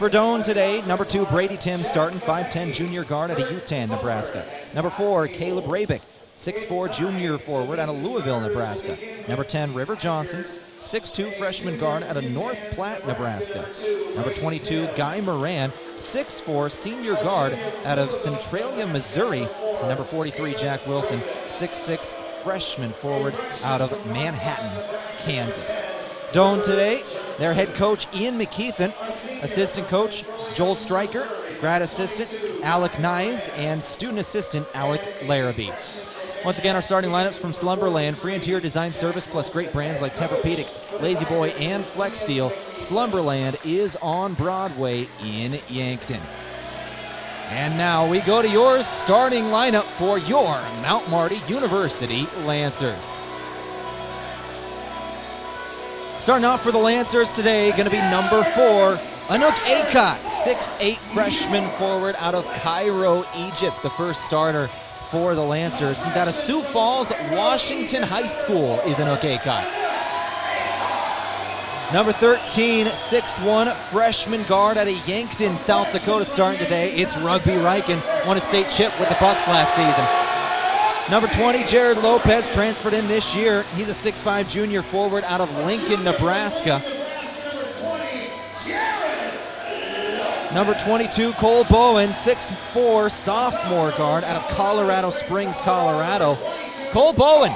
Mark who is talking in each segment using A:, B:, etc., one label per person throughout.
A: For Doane today, number 2, Brady Tim starting, 5'10" junior guard out of Utah, Nebraska. Number 4, Caleb Rabick, 6'4" junior forward out of Louisville, Nebraska. Number 10, River Johnson, 6'2" freshman guard out of North Platte, Nebraska. Number 22, Guy Moran, 6'4" senior guard out of Centralia, Missouri. And number 43, Jack Wilson, 6'6" freshman forward out of Manhattan, Kansas. Doane today, their head coach Ian McKeithen, assistant coach Joel Stryker, grad assistant Alec Nyes, and student assistant Alec Larrabee. Once again, our starting lineups from Slumberland, free interior design service plus great brands like Tempur-Pedic, Lazy Boy, and Flex Steel. Slumberland is on Broadway in Yankton. And now we go to your starting lineup for your Mount Marty University Lancers. Starting off for the Lancers today, going to be number 4, Anouk Akot, 6'8" freshman forward out of Cairo, Egypt, the first starter for the Lancers. He's out of Sioux Falls, Washington High School, is Anouk Akot. Number 13, 6'1", freshman guard out of Yankton, South Dakota, starting today. It's Rugby Riken, won a state chip with the Bucks last season. Number 20, Jared Lopez, transferred in this year. He's a 6'5" junior forward out of Lincoln, Nebraska. Number 22, Cole Bowen, 6'4", sophomore guard out of Colorado Springs, Colorado. Cole Bowen.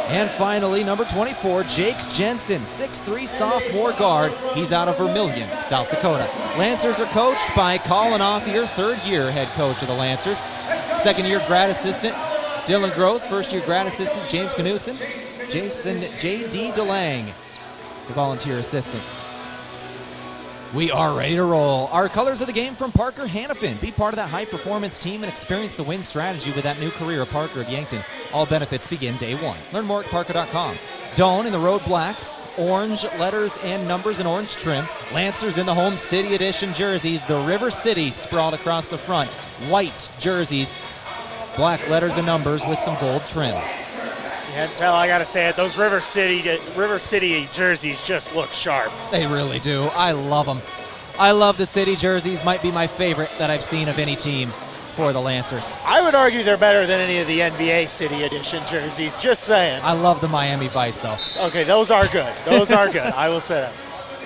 A: And finally, number 24, Jake Jensen, 6'3", sophomore guard. He's out of Vermilion, South Dakota. Lancers are coached by Colin Offier, third-year head coach of the Lancers. Second-year grad assistant, Dylan Gross, first-year grad assistant, James Knutson, Jason J.D. DeLang, the volunteer assistant. We are ready to roll. Our colors of the game from Parker Hannafin. Be part of that high-performance team and experience the win strategy with that new career of Parker at Yankton. All benefits begin day 1. Learn more at parker.com. Doane in the road blacks, orange letters and numbers in orange trim. Lancers in the home city edition jerseys, the River City sprawled across the front. White jerseys, black letters and numbers with some gold trim.
B: Yeah, tell, I gotta say it, those River City jerseys just look sharp.
A: They really do. I love them. I love the city jerseys. Might be my favorite that I've seen of any team for the Lancers.
B: I would argue they're better than any of the NBA City Edition jerseys, just saying.
A: I love the Miami Vice, though.
B: Okay, those are good. Those are good. I will say that.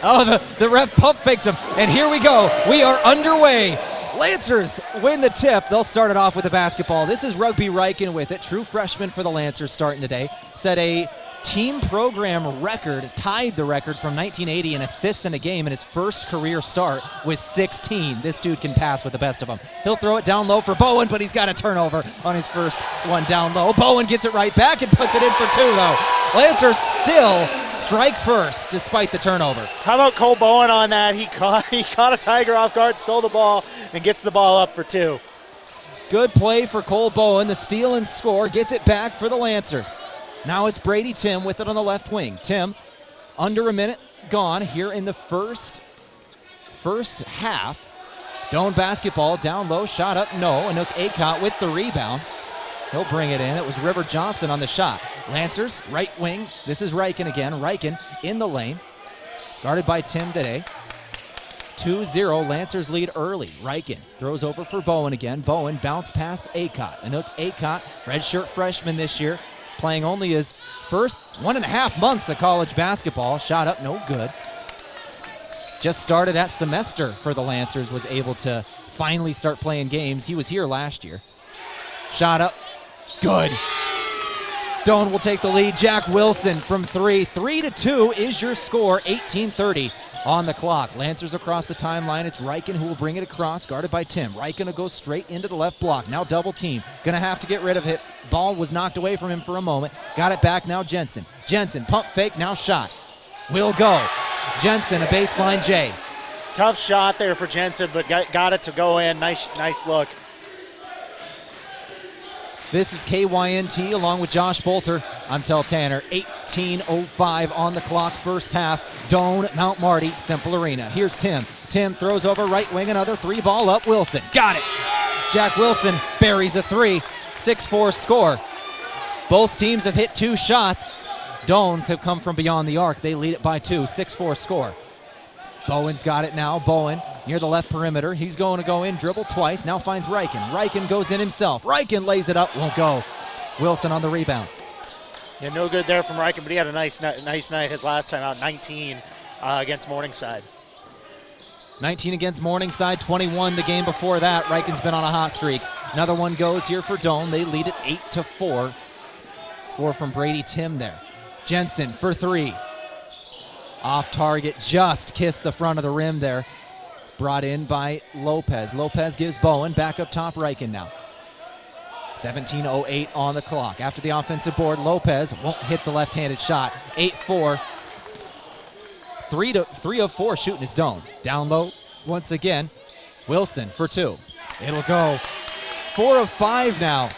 A: Oh, the ref pump faked him. And here we go. We are underway. Lancers win the tip. They'll start it off with the basketball. This is Rugby Riken with it. True freshman for the Lancers starting today. Set a team program record, tied the record from 1980 in assists in a game in his first career start with 16. This dude can pass with the best of them. He'll throw it down low for Bowen, but he's got a turnover on his first one down low. Bowen gets it right back and puts it in for 2, though. Lancers still strike first despite the turnover.
B: How about Cole Bowen on that? He caught a Tiger off guard, stole the ball, and gets the ball up for 2.
A: Good play for Cole Bowen. The steal and score gets it back for the Lancers. Now it's Brady Tim with it on the left wing. Tim, under a minute gone here in the first half. Doane basketball, down low, shot up, no. Anouk Akot with the rebound. He'll bring it in. It was River Johnson on the shot. Lancers, right wing. This is Riken again. Riken in the lane. Guarded by Tim today. 2-0, Lancers lead early. Riken throws over for Bowen again. Bowen bounce past Akot. Anouk Akot, redshirt freshman this year, playing only his first 1.5 months of college basketball. Shot up, no good. Just started that semester for the Lancers, was able to finally start playing games. He was here last year. Shot up, good. Doane will take the lead. Jack Wilson from 3. 3-2 is your score, 18:30 on the clock. Lancers across the timeline. It's Riken who will bring it across, guarded by Tim. Riken will go straight into the left block. Now double team. Gonna have to get rid of it. Ball was knocked away from him for a moment. Got it back now, Jensen. Jensen, pump fake, now shot. Will go. Jensen, a baseline J.
B: Tough shot there for Jensen, but got it to go in. Nice look.
A: This is KYNT along with Josh Bolter. I'm Tel Tanner. 18:05 on the clock, first half. Doane, Mount Marty, Simple Arena. Here's Tim. Tim throws over right wing, another 3-ball up. Wilson, got it. Jack Wilson buries a 3. 6-4 score. Both teams have hit 2 shots. Doane's have come from beyond the arc. They lead it by 2. 6-4 score. Bowen's got it now. Bowen near the left perimeter. He's going to go in, dribble twice, now finds Riken. Riken goes in himself. Riken lays it up, won't go. Wilson on the rebound.
B: Yeah, no good there from Riken, but he had a nice night his last time out, 19 against Morningside.
A: 19 against Morningside, 21 the game before that. Riken's been on a hot streak. Another one goes here for Doane. They lead it 8-4. Score from Brady Tim there. Jensen for three. Off target, just kissed the front of the rim there. Brought in by Lopez. Lopez gives Bowen back up top. Riken now. 17:08 on the clock. After the offensive board, Lopez won't hit the left-handed shot. 8-4. 3 of 4 shooting is Doane. Down low once again. Wilson for two. It'll go. 4 of 5 now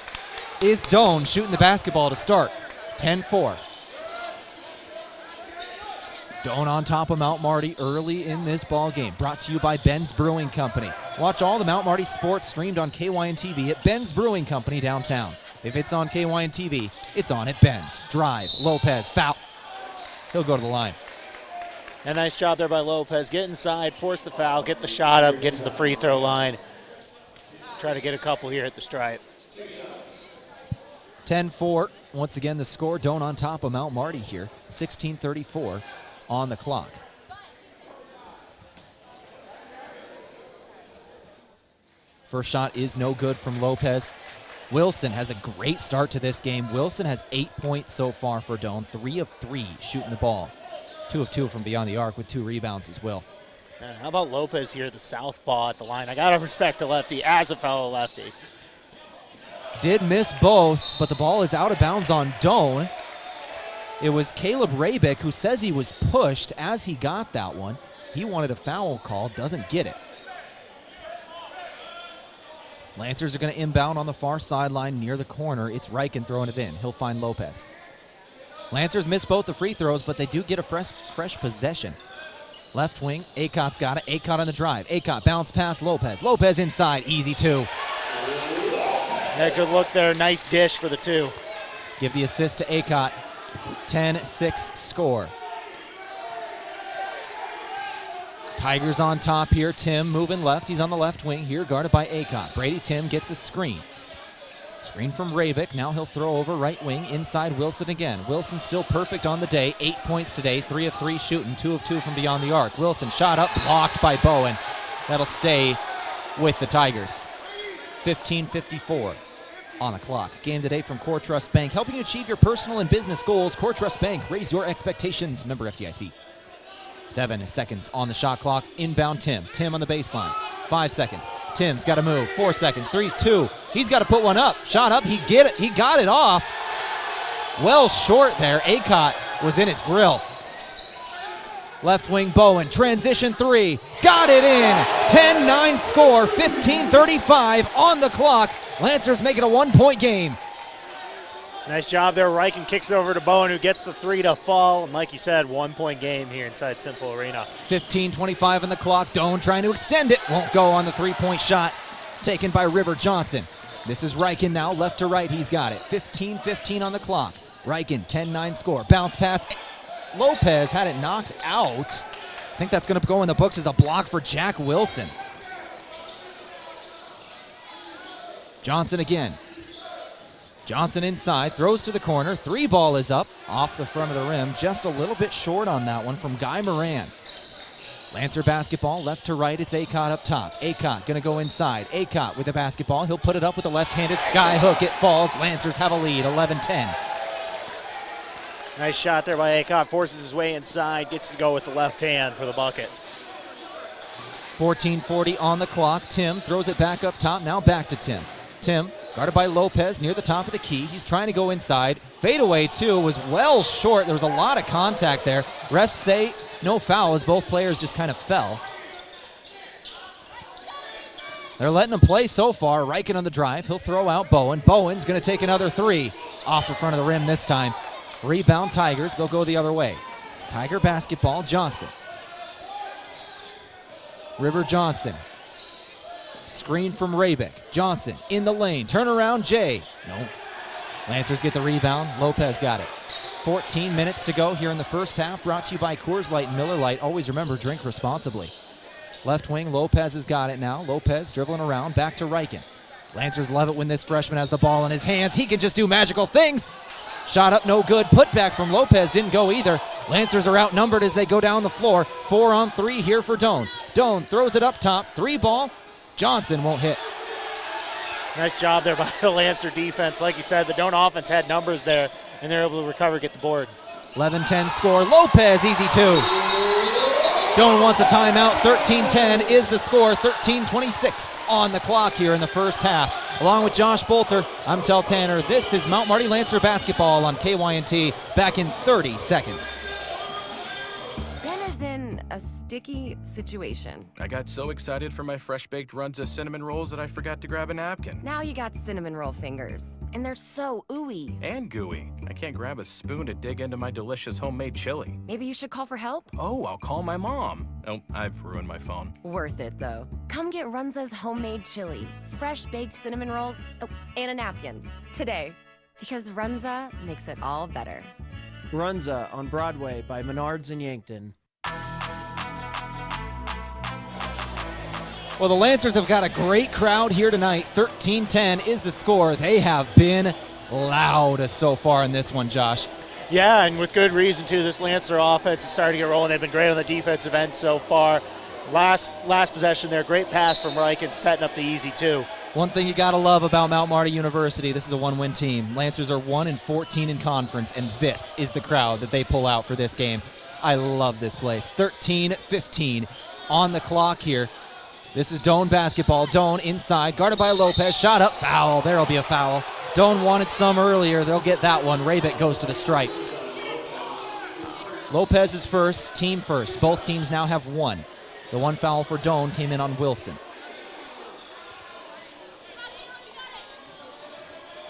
A: is Doane shooting the basketball to start. 10-4. Doane on top of Mount Marty early in this ball game. Brought to you by Ben's Brewing Company. Watch all the Mount Marty sports streamed on KYN TV at Ben's Brewing Company downtown. If it's on KYN TV, it's on at Ben's. Drive, Lopez, foul. He'll go to the line.
B: A nice job there by Lopez. Get inside, force the foul, get the shot up, get to the free throw line. Try to get a couple here at the stripe.
A: 10-4. Once again, the score. Doane on top of Mount Marty here. 16:34 on the clock. First shot is no good from Lopez. Wilson has a great start to this game. Wilson has 8 points so far for Doane. 3 of 3 shooting the ball. 2 of 2 from beyond the arc with 2 rebounds as well.
B: How about Lopez here, the southpaw at the line? I got to respect the lefty as a fellow lefty.
A: Did miss both, but the ball is out of bounds on Doane. It was Caleb Rabick who says he was pushed as he got that one. He wanted a foul call, doesn't get it. Lancers are going to inbound on the far sideline near the corner. It's Riken throwing it in. He'll find Lopez. Lancers miss both the free throws, but they do get a fresh possession. Left wing, Acot's got it. Acot on the drive. Acot bounce past Lopez. Lopez inside, easy two.
B: Yeah, good look there. Nice dish for the two.
A: Give the assist to Acot. 10-6 score. Tigers on top here. Tim moving left. He's on the left wing here, guarded by Acot. Brady Tim gets a screen. Screen from Rabick. Now he'll throw over right wing. Inside Wilson again. Wilson still perfect on the day. 8 points today. 3 of 3 shooting. 2 of 2 from beyond the arc. Wilson shot up, blocked by Bowen. That'll stay with the Tigers. 15:54 on the clock. Game today from Core Trust Bank, helping you achieve your personal and business goals. Core Trust Bank, raise your expectations. Member FDIC. 7 seconds on the shot clock. Inbound Tim. Tim on the baseline. 5 seconds. Tim's got to move. 4 seconds. 3, 2. He's got to put one up. Shot up. He got it off. Well short there. Acot was in his grill. Left wing Bowen. Transition 3. Got it in. 10-9 score. 15:35 on the clock. Lancers make it a 1-point game.
B: Nice job there. Riken kicks it over to Bowen, who gets the 3 to fall. And like you said, 1-point game here inside Simple Arena.
A: 15:25 on the clock. Doane trying to extend it. Won't go on the 3-point shot. Taken by River Johnson. This is Riken now. Left to right, he's got it. 15:15 on the clock. Riken, 10-9 score. Bounce pass. Lopez had it knocked out. I think that's going to go in the books as a block for Jack Wilson. Johnson again. Johnson inside, throws to the corner. 3 ball is up, off the front of the rim. Just a little bit short on that one from Guy Moran. Lancer basketball, left to right. It's Acot up top. Acot going to go inside. Acot with the basketball. He'll put it up with a left-handed sky hook. It falls. Lancers have a lead, 11-10.
B: Nice shot there by Acot. Forces his way inside. Gets to go with the left hand for the bucket.
A: 14:40 on the clock. Tim throws it back up top. Now back to Tim. Tim, guarded by Lopez near the top of the key. He's trying to go inside. Fadeaway, too, was well short. There was a lot of contact there. Refs say no foul as both players just kind of fell. They're letting him play so far. Riken on the drive. He'll throw out Bowen. Bowen's going to take another 3 off the front of the rim this time. Rebound Tigers. They'll go the other way. Tiger basketball, Johnson. River Johnson. Screen from Rabick. Johnson in the lane. Turnaround, Jay. No. Lancers get the rebound. Lopez got it. 14 minutes to go here in the first half. Brought to you by Coors Light and Miller Lite. Always remember, drink responsibly. Left wing, Lopez has got it now. Lopez dribbling around, back to Riken. Lancers love it when this freshman has the ball in his hands. He can just do magical things. Shot up, no good. Put back from Lopez, didn't go either. Lancers are outnumbered as they go down the floor. 4-on-3 here for Doane. Doane throws it up top, 3-ball. Johnson won't hit.
B: Nice job there by the Lancer defense. Like you said, the Doane offense had numbers there, and they're able to recover, get the board.
A: 11-10 score. Lopez, easy 2. Doane wants a timeout. 13-10 is the score. 13:26 on the clock here in the first half. Along with Josh Bolter, I'm Tel Tanner. This is Mount Marty Lancer basketball on KYNT. Back in 30 seconds.
C: Ben is in a sticky situation.
D: I got so excited for my fresh-baked Runza cinnamon rolls that I forgot to grab a napkin.
C: Now you got cinnamon roll fingers, and they're so ooey.
D: And gooey. I can't grab a spoon to dig into my delicious homemade chili.
C: Maybe you should call for help?
D: Oh, I'll call my mom. Oh, I've ruined my phone.
C: Worth it, though. Come get Runza's homemade chili, fresh-baked cinnamon rolls, and a napkin today, because Runza makes it all better.
E: Runza on Broadway by Menards in Yankton.
A: Well, the Lancers have got a great crowd here tonight. 13-10 is the score. They have been loud so far in this one, Josh.
B: Yeah, and with good reason, too. This Lancer offense is starting to get rolling. They've been great on the defensive end so far. Last possession there, great pass from Riken, setting up the easy 2.
A: One thing you got to love about Mount Marty University, this is a one-win team. Lancers are 1-14 in conference, and this is the crowd that they pull out for this game. I love this place. 13-15 on the clock here. This is Doane basketball. Doane inside, guarded by Lopez. Shot up, foul. There'll be a foul. Doane wanted some earlier. They'll get that one. Rabick goes to the stripe. Lopez is first, team first. Both teams now have 1. The 1 foul for Doane came in on Wilson.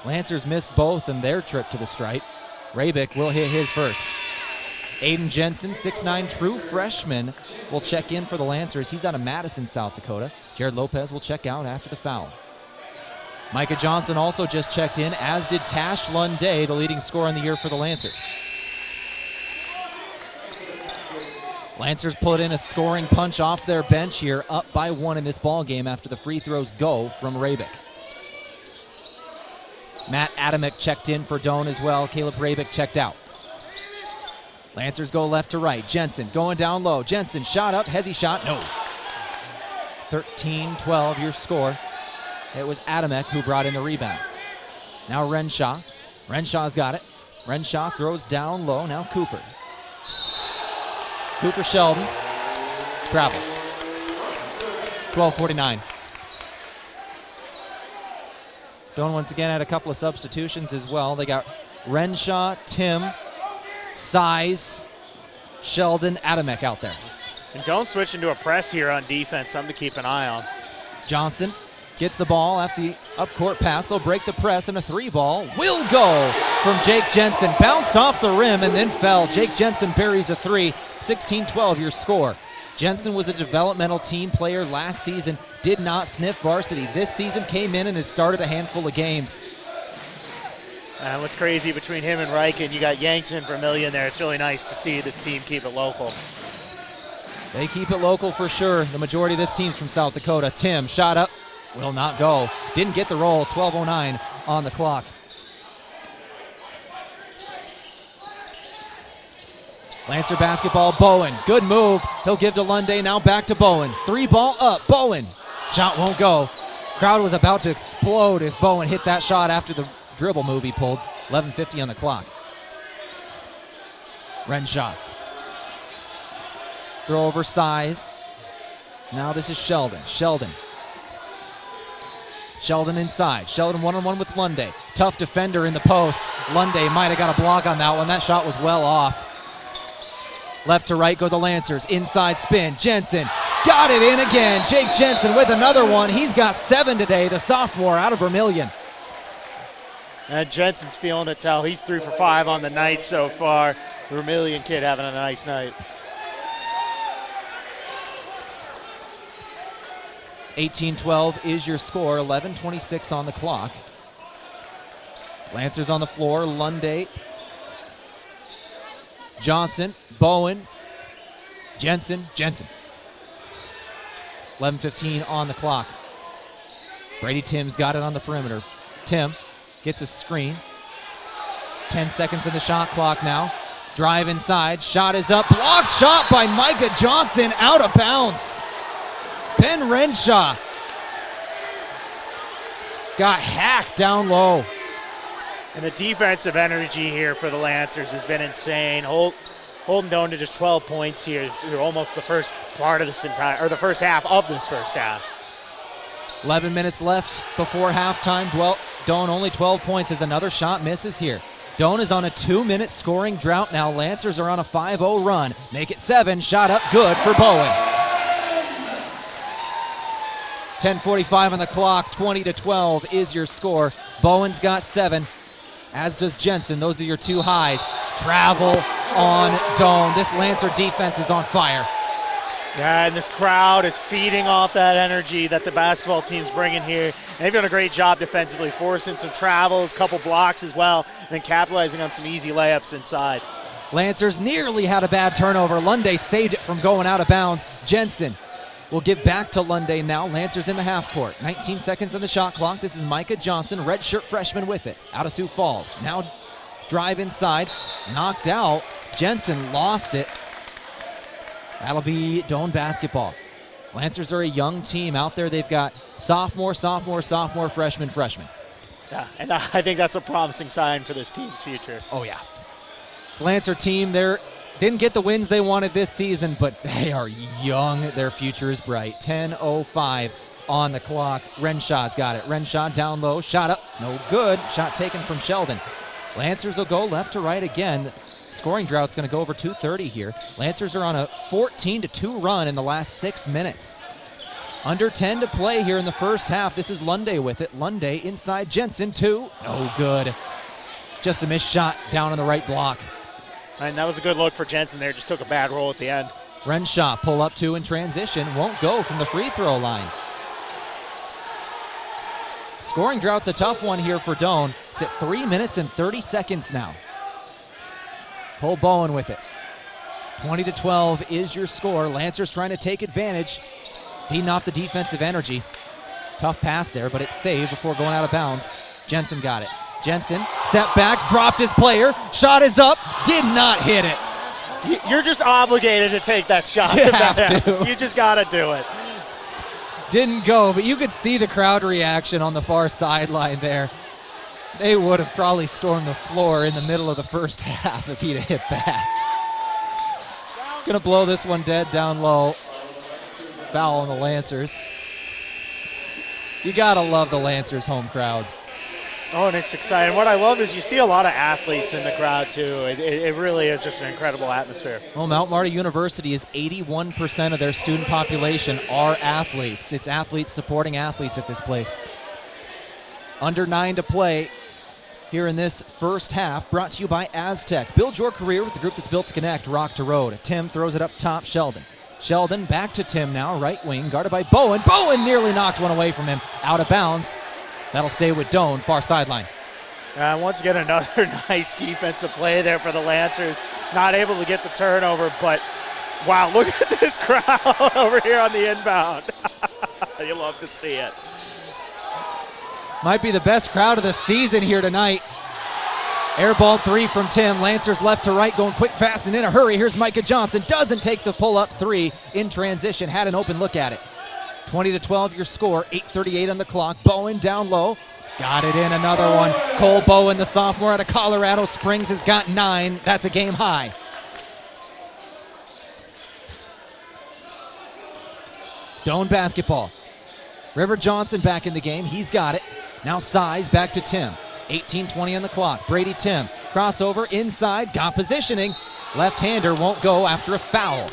A: Lancers missed both in their trip to the stripe. Rabick will hit his first. Aiden Jensen, 6'9", true freshman, will check in for the Lancers. He's out of Madison, South Dakota. Jared Lopez will check out after the foul. Micah Johnson also just checked in, as did Tash Lunday, the leading scorer in the year for the Lancers. Lancers put in a scoring punch off their bench here, up by 1 in this ball game after the free throws go from Rabick. Matt Adamick checked in for Doane as well. Caleb Rabick checked out. Lancers go left to right. Jensen going down low. Jensen shot up. Hezzy shot. No. 13-12 your score. It was Adamek who brought in the rebound. Now Renshaw. Renshaw's got it. Renshaw throws down low. Now Cooper. Cooper Sheldon. Travel. 12:49. Doane once again had a couple of substitutions as well. They got Renshaw, Tim, Size, Sheldon, Adamek out there.
B: And don't switch into a press here on defense, something to keep an eye on.
A: Johnson gets the ball after the up-court pass. They'll break the press, and a 3-ball will go from Jake Jensen. Bounced off the rim and then fell. Jake Jensen buries a 3. 16-12 your score. Jensen was a developmental team player last season, did not sniff varsity. This season came in and has started a handful of games.
B: And what's crazy between him and Riken, you got Yankton and Vermillion there. It's really nice to see this team keep it local.
A: They keep it local for sure. The majority of this team's from South Dakota. Tim, shot up, will not go. Didn't get the roll, 12:09 on the clock. Lancer basketball, Bowen, good move. He'll give to Lunday, now back to Bowen. 3-ball up, Bowen. Shot won't go. Crowd was about to explode if Bowen hit that shot after the dribble move he pulled. 11:50 on the clock. Renshaw. Throw over Size. Now this is Sheldon. Sheldon inside. Sheldon one-on-one with Lunday. Tough defender in the post. Lunday might have got a block on that one. That shot was well off. Left to right go the Lancers. Inside spin. Jensen got it in again. Jake Jensen with another one. He's got 7 today, the sophomore out of Vermillion.
B: And Jensen's feeling it, Tal. He's 3 for 5 on the night so far. Vermillion kid having a nice night.
A: 18-12 is your score. 11:26 on the clock. Lancers on the floor. Lunday, Johnson, Bowen, Jensen. 11:15 on the clock. Brady Tim's got it on the perimeter. Tim gets a screen. 10 seconds in the shot clock now. Drive inside. Shot is up. Blocked shot by Micah Johnson. Out of bounds. Ben Renshaw got hacked down low.
B: And the defensive energy here for the Lancers has been insane. Holding Doane to just 12 points here through almost the first part of the first half of this first half.
A: 11 minutes left before halftime. Doane only 12 points as another shot misses here. Doane is on a 2-minute scoring drought now. Lancers are on a 5-0 run. Make it 7. Shot up good for Bowen. 10:45 on the clock. 20-12 is your score. Bowen's got 7, as does Jensen. Those are your two highs. Travel on Doane. This Lancer defense is on fire.
B: Yeah, and this crowd is feeding off that energy that the basketball team's bringing here. And they've done a great job defensively, forcing some travels, couple blocks as well, and then capitalizing on some easy layups inside.
A: Lancers nearly had a bad turnover. Lunday saved it from going out of bounds. Jensen will give back to Lunday now. Lancers in the half court. 19 seconds on the shot clock. This is Micah Johnson, redshirt freshman with it. Out of Sioux Falls. Now drive inside. Knocked out. Jensen lost it. That'll be Doane basketball. Lancers are a young team out there. They've got sophomore, freshman.
B: Yeah, and I think that's a promising sign for this team's future.
A: Oh, yeah. This Lancer team, they didn't get the wins they wanted this season, but they are young. Their future is bright. 10:05 on the clock. Renshaw's got it. Renshaw down low. Shot up. No good. Shot taken from Sheldon. Lancers will go left to right again. Scoring drought's going to go over 2:30 here. Lancers are on a 14-2 run in the last 6 minutes. Under 10 to play here in the first half. This is Lunday with it. Lunday inside Jensen, 2. No good. Just a missed shot down on the right block.
B: And that was a good look for Jensen there. Just took a bad roll at the end.
A: Renshaw pull up 2 in transition. Won't go from the free throw line. Scoring drought's a tough one here for Doane. It's at 3 minutes and 30 seconds now. Cole Bowen with it. 20-12 is your score. Lancers trying to take advantage. Feeding off the defensive energy. Tough pass there, but it's saved before going out of bounds. Jensen got it. Jensen, step back, dropped his player. Shot is up, did not hit it.
B: You're just obligated to take that shot.
A: You have to.
B: You just got to do it.
A: Didn't go, but you could see the crowd reaction on the far sideline there. They would have probably stormed the floor in the middle of the first half if he'd have hit that. Gonna blow this one dead down low. Foul on the Lancers. You gotta love the Lancers home crowds.
B: Oh, and it's exciting. What I love is you see a lot of athletes in the crowd too. It really is just an incredible atmosphere.
A: Well, Mount Marty University is 81% of their student population are athletes. It's athletes supporting athletes at this place. Under 9 to play here in this first half, brought to you by Aztec. Build your career with the group that's built to connect, rock to road. Tim throws it up top, Sheldon. Sheldon back to Tim now, right wing, guarded by Bowen. Bowen nearly knocked one away from him, out of bounds. That'll stay with Doane, far sideline.
B: Once again, another nice defensive play there for the Lancers. Not able to get the turnover, but wow, look at this crowd over here on the inbound. You love to see it.
A: Might be the best crowd of the season here tonight. Airball 3 from Tim. Lancers left to right, going quick, fast, and in a hurry. Here's Micah Johnson. Doesn't take the pull-up 3 in transition. Had an open look at it. 20-12 your score. 8:38 on the clock. Bowen down low. Got it in, another one. Cole Bowen, the sophomore out of Colorado Springs, has got 9. That's a game high. Doane basketball. River Johnson back in the game. He's got it. Now Size back to Tim. 18:20 on the clock. Brady Tim. Crossover inside. Got positioning. Left-hander won't go after a foul.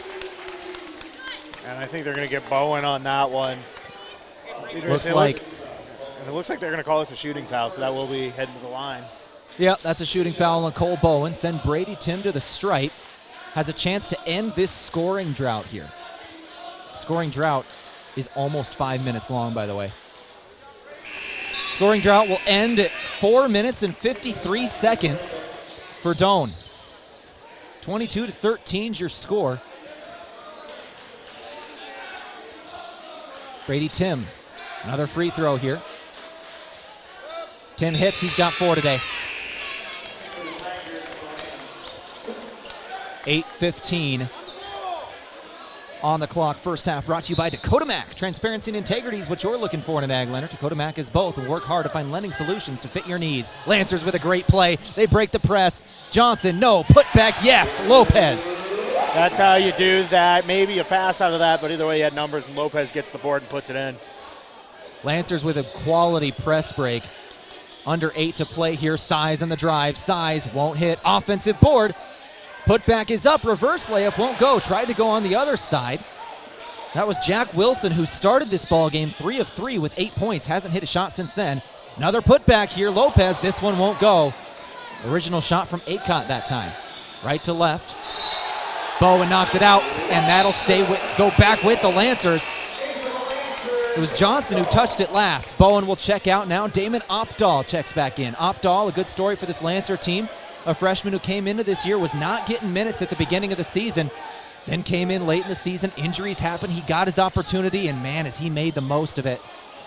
B: And I think they're going to get Bowen on that one.
A: It
B: looks like they're going to call this a shooting foul, so that will be heading to the line.
A: Yep, that's a shooting foul on Cole Bowen. Send Brady Tim to the stripe. Has a chance to end this scoring drought here. Scoring drought is almost 5 minutes long, by the way. Scoring drought will end at 4 minutes and 53 seconds for Doane. 22-13 is your score. Brady Tim, another free throw here. Tim hits, he's got 4 today. 8:15 on the clock. First half brought to you by Dakota Mac. Transparency and integrity is what you're looking for in an ag lender. Dakota Mac is both and work hard to find lending solutions to fit your needs. Lancers with a great play. They break the press. Johnson, no. Put back, yes. Lopez.
B: That's how you do that. Maybe a pass out of that, but either way, you had numbers, and Lopez gets the board and puts it in.
A: Lancers with a quality press break. Under 8 to play here. Size on the drive. Size won't hit. Offensive board. Putback is up. Reverse layup won't go. Tried to go on the other side. That was Jack Wilson, who started this ball game 3 of 3 with 8 points. Hasn't hit a shot since then. Another putback here. Lopez. This one won't go. Original shot from Acott that time. Right to left. Bowen knocked it out, and that'll go back with the Lancers. It was Johnson who touched it last. Bowen will check out now. Damon Opdahl checks back in. Opdahl, a good story for this Lancer team. A freshman who came into this year, was not getting minutes at the beginning of the season, then came in late in the season. Injuries happened. He got his opportunity, and man, has he made the most of it.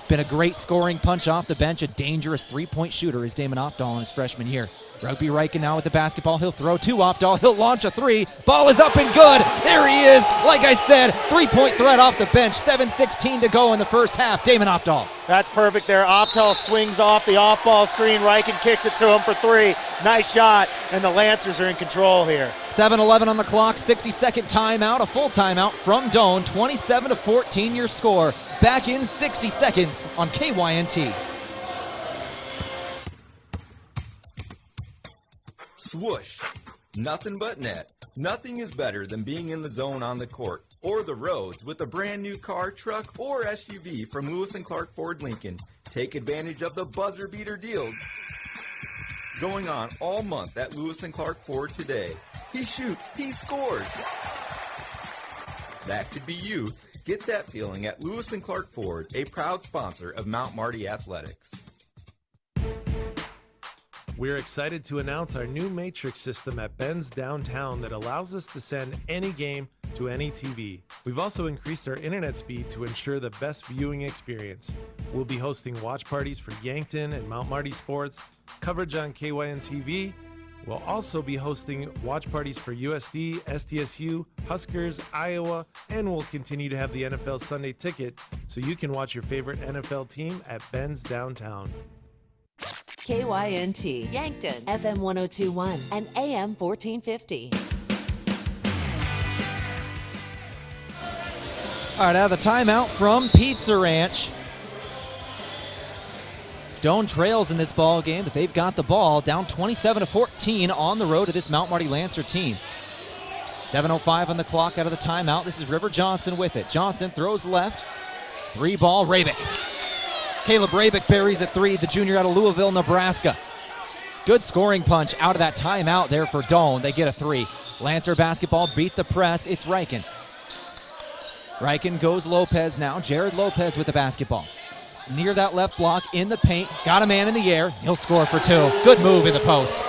A: Been a great scoring punch off the bench. A dangerous three-point shooter is Damon Opdahl in his freshman year. Rugby Riken now with the basketball. He'll throw to Opdahl. He'll launch a 3. Ball is up and good. There he is. Like I said, 3-point threat off the bench. 7:16 to go in the first half. Damon Opdahl.
B: That's perfect there. Opdahl swings off the off-ball screen. Riken kicks it to him for 3. Nice shot, and the Lancers are in control here.
A: 7:11 on the clock. 60-second timeout. A full timeout from Doane. 27-14 your score. Back in 60 seconds on KYNT.
F: Swoosh. Nothing but net. Nothing is better than being in the zone on the court or the roads with a brand new car, truck, or SUV from Lewis & Clark Ford Lincoln. Take advantage of the buzzer beater deals going on all month at Lewis & Clark Ford today. He shoots, he scores. That could be you. Get that feeling at Lewis & Clark Ford, a proud sponsor of Mount Marty Athletics.
G: We're excited to announce our new Matrix system at Ben's Downtown that allows us to send any game to any TV. We've also increased our internet speed to ensure the best viewing experience. We'll be hosting watch parties for Yankton and Mount Marty Sports, coverage on KYN TV. We'll also be hosting watch parties for USD, SDSU, Huskers, Iowa, and we'll continue to have the NFL Sunday Ticket so you can watch your favorite NFL team at Ben's Downtown.
H: KYNT, Yankton, FM 1021 and AM 1450.
A: All right, out of the timeout from Pizza Ranch. Doane trails in this ball game, but they've got the ball down 27-14 on the road to this Mount Marty Lancer team. 7:05 on the clock out of the timeout. This is River Johnson with it. Johnson throws left. 3-ball, Rabick. Caleb Rabick buries a 3, the junior out of Louisville, Nebraska. Good scoring punch out of that timeout there for Doane. They get a 3. Lancer basketball beat the press. It's Riken. Riken goes Lopez now. Jared Lopez with the basketball. Near that left block in the paint. Got a man in the air. He'll score for 2. Good move in the post.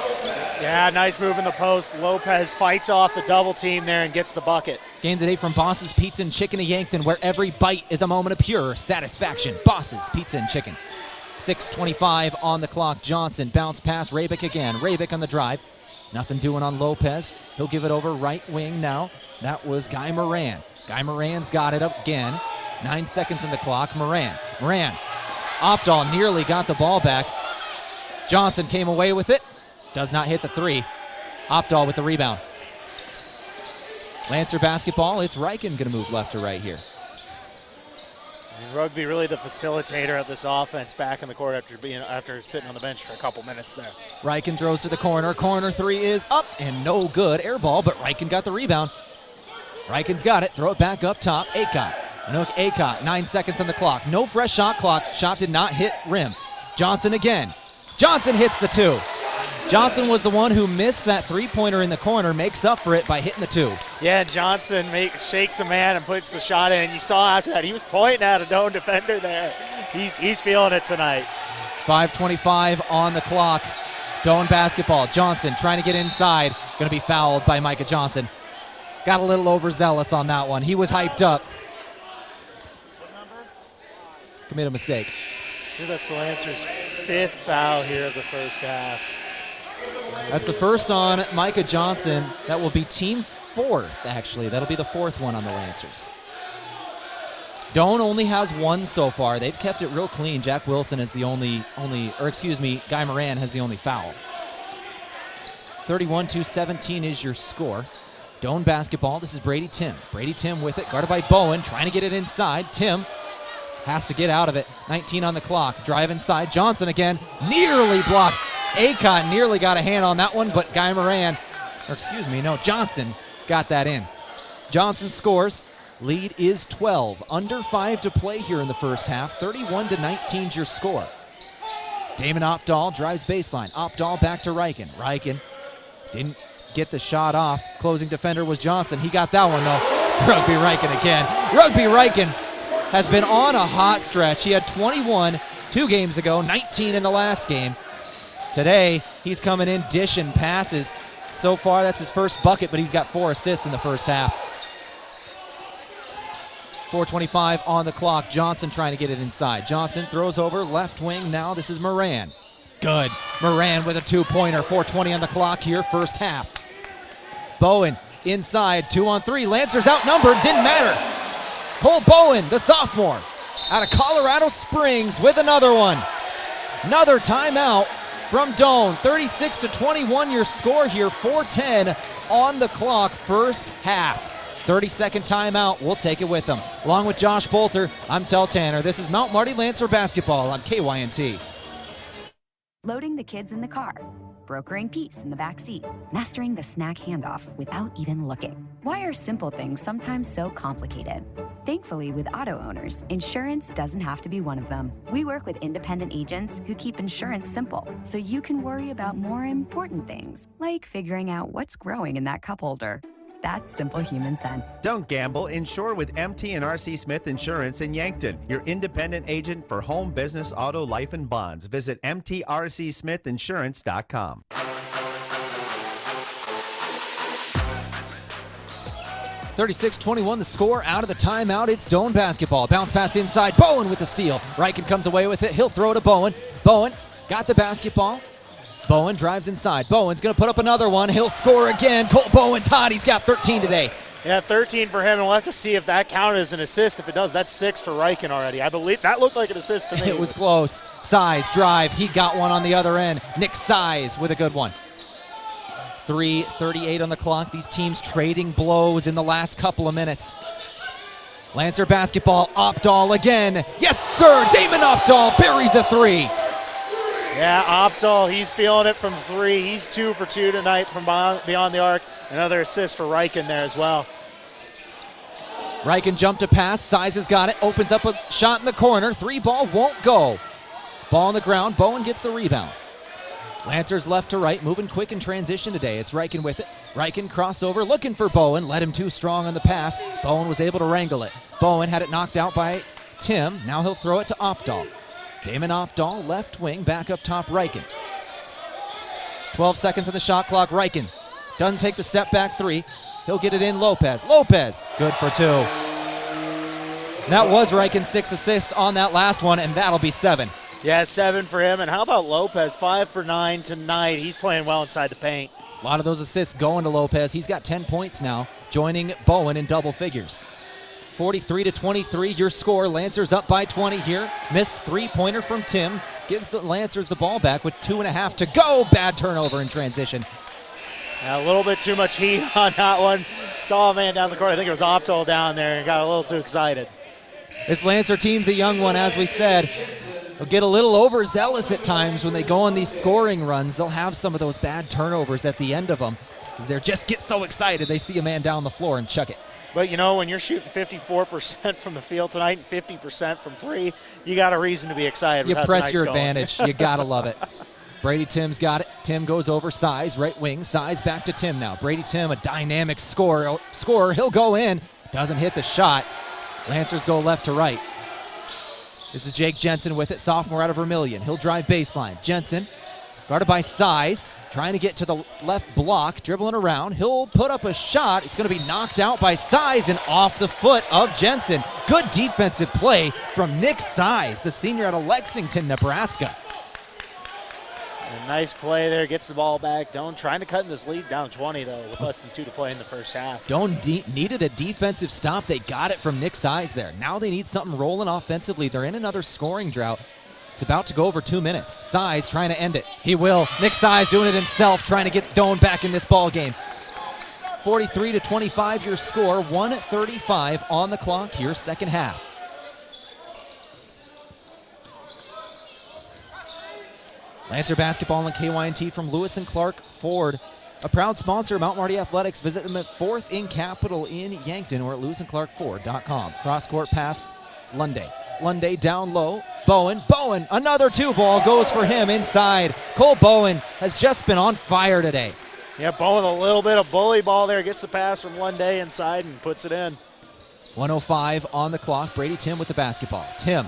B: Yeah, nice move in the post. Lopez fights off the double team there and gets the bucket.
A: Game today from Boss's Pizza and Chicken of Yankton, where every bite is a moment of pure satisfaction. Boss's Pizza and Chicken. 6:25 on the clock. Johnson bounce pass. Rabick again. Rabick on the drive. Nothing doing on Lopez. He'll give it over right wing now. That was Guy Moran. Guy Moran's got it up again. 9 seconds on the clock. Moran. Opdahl nearly got the ball back. Johnson came away with it. Does not hit the 3. Opdahl with the rebound. Lancer basketball. It's Riken going to move left to right here.
B: And Rugby really the facilitator of this offense back in the court after sitting on the bench for a couple minutes there.
A: Riken throws to the corner. Corner 3 is up and no good. Air ball, but Riken got the rebound. Riken's got it. Throw it back up top. Acott. Anook Acott. 9 seconds on the clock. No fresh shot clock. Shot did not hit rim. Johnson again. Johnson hits the 2. Johnson was the one who missed that three-pointer in the corner, makes up for it by hitting the 2.
B: Yeah, Johnson shakes a man and puts the shot in. You saw after that, he was pointing at a Doane defender there. He's feeling it tonight.
A: 5:25 on the clock. Doane basketball. Johnson trying to get inside. Going to be fouled by Micah Johnson. Got a little overzealous on that one. He was hyped up. commit a mistake.
B: I think that's the Lancers' 5th foul here of the first half.
A: That's the first on Micah Johnson. That will be team 4th, actually. That'll be the 4th one on the Lancers. Doane only has 1 so far. They've kept it real clean. Jack Wilson is the Guy Moran has the only foul. 31-17 is your score. Doane basketball. This is Brady Tim. Brady Tim with it, guarded by Bowen, trying to get it inside. Tim has to get out of it. 19 on the clock. Drive inside. Johnson again, nearly blocked. Acott nearly got a hand on that one, but Johnson got that in. Johnson scores. Lead is 12. Under 5 to play here in the first half. 31-19 is your score. Damon Opdahl drives baseline. Opdahl back to Reichen. Reichen didn't get the shot off. Closing defender was Johnson. He got that one, though. Rugby Reichen again. Rugby Reichen has been on a hot stretch. He had 21 2 games ago, 19 in the last game. Today, he's coming in dishing passes. So far, that's his first bucket, but he's got 4 assists in the first half. 4:25 on the clock. Johnson trying to get it inside. Johnson throws over left wing. Now this is Moran. Good. Moran with a 2-pointer. 4:20 on the clock here, first half. Bowen inside, 2-on-3. Lancers outnumbered, didn't matter. Cole Bowen, the sophomore, out of Colorado Springs with another one. Another timeout from Doane. 36-21 your score here. 4:10 on the clock, first half. 30-second timeout. We'll take it with them. Along with Josh Bolter, I'm Tel Tanner. This is Mount Marty Lancer basketball on KYNT.
I: Loading the kids in the car, brokering peace in the back seat, mastering the snack handoff without even looking. Why are simple things sometimes so complicated? Thankfully, with auto owners, insurance doesn't have to be one of them. We work with independent agents who keep insurance simple, so you can worry about more important things, like figuring out what's growing in that cup holder. That's simple human sense.
J: Don't gamble. Insure with MT and RC Smith Insurance in Yankton, your independent agent for home, business, auto, life, and bonds. Visit mtrcsmithinsurance.com.
A: 36-21 the score out of the timeout. It's Doane basketball. Bounce pass inside. Bowen with the steal. Reichen comes away with it. He'll throw to Bowen. Bowen got the basketball. Bowen drives inside. Bowen's going to put up another one. He'll score again. Cole Bowen's hot. He's got 13 today.
B: Yeah, 13 for him, and we'll have to see if that counted as an assist. If it does, that's 6 for Reichen already. I believe that looked like an assist to me.
A: It was close. Size drive. He got one on the other end. Nick Size with a good one. 3:38 on the clock. These teams trading blows in the last couple of minutes. Lancer basketball. Opdahl again. Yes, sir. Damon Opdahl buries a 3.
B: Yeah, Opdahl, he's feeling it from 3. He's 2 for 2 tonight from beyond the arc. Another assist for Reichen there as well.
A: Reichen jumped to pass. Size has got it. Opens up a shot in the corner. 3 ball won't go. Ball on the ground. Bowen gets the rebound. Lancers left to right, moving quick in transition today. It's Reichen with it. Reichen crossover, looking for Bowen. Led him too strong on the pass. Bowen was able to wrangle it. Bowen had it knocked out by Tim. Now he'll throw it to Opdahl. Damon Opdahl, left wing, back up top, Reichen. 12 seconds on the shot clock, Reichen. Doesn't take the step back 3. He'll get it in, Lopez. Lopez, good for 2. That was Reichen's 6th assist on that last one, and that'll be 7.
B: Yeah, 7 for him. And how about Lopez? 5 for 9 tonight. He's playing well inside the paint.
A: A lot of those assists going to Lopez. He's got 10 points now, joining Bowen in double figures. 43-23, your score. Lancers up by 20 here. Missed 3-pointer from Tim. Gives the Lancers the ball back with 2.5 to go. Bad turnover in transition.
B: A little bit too much heat on that one. Saw a man down the court. I think it was Opdahl down there and got a little too excited.
A: This Lancer team's a young one, as we said. They'll get a little overzealous at times when they go on these scoring runs. They'll have some of those bad turnovers at the end of them because they just get so excited they see a man down the floor and chuck it.
B: But, you know, when you're shooting 54% from the field tonight and 50% from 3, you got a reason to be excited.
A: You press your advantage. You got to love it. Brady Tim's got it. Tim goes over. Size, right wing. Size back to Tim now. Brady Tim, a dynamic scorer. He'll go in. Doesn't hit the shot. Lancers go left to right. This is Jake Jensen with it, sophomore out of Vermilion. He'll drive baseline. Jensen, guarded by Size. trying to get to the left block, dribbling around. He'll put up a shot. It's going to be knocked out by Size and off the foot of Jensen. Good defensive play from Nick Size, the senior out of Lexington, Nebraska.
B: A nice play there, gets the ball back. Doane trying to cut in this lead, down 20 though, with less than 2 to play in the first half.
A: Doane needed a defensive stop. They got it from Nick Size there. Now they need something rolling offensively. They're in another scoring drought. It's about to go over 2 minutes. Size trying to end it. He will. Nick Size doing it himself, trying to get Doane back in this ball game. 43-25 your score, 1:35 on the clock here, second half. Lancer basketball and KYNT from Lewis and Clark Ford. A proud sponsor of Mount Marty Athletics. Visit them at 4th in Capital in Yankton or at lewisandclarkford.com. Cross-court pass, Lunday. Lunday down low. Bowen, another 2-ball goes for him inside. Cole Bowen has just been on fire today.
B: Yeah, Bowen a little bit of bully ball there. Gets the pass from Lunday inside and puts it in.
A: 1:05 on the clock. Brady Tim with the basketball. Tim.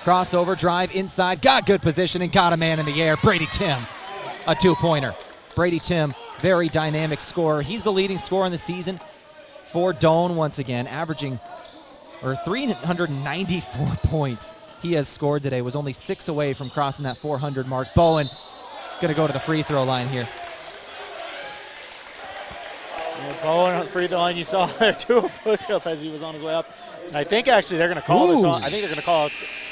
A: Crossover, drive inside, got good position and got a man in the air. Brady Tim, a 2-pointer. Brady Tim, very dynamic scorer. He's the leading scorer in the season for Doane once again, averaging 394 points he has scored today. Was only 6 away from crossing that 400 mark. Bowen gonna go to the free throw line here.
B: Yeah, Bowen on the free throw line, you saw there do a push-up as he was on his way up. And I think actually they're going to call this on. I think they're going to call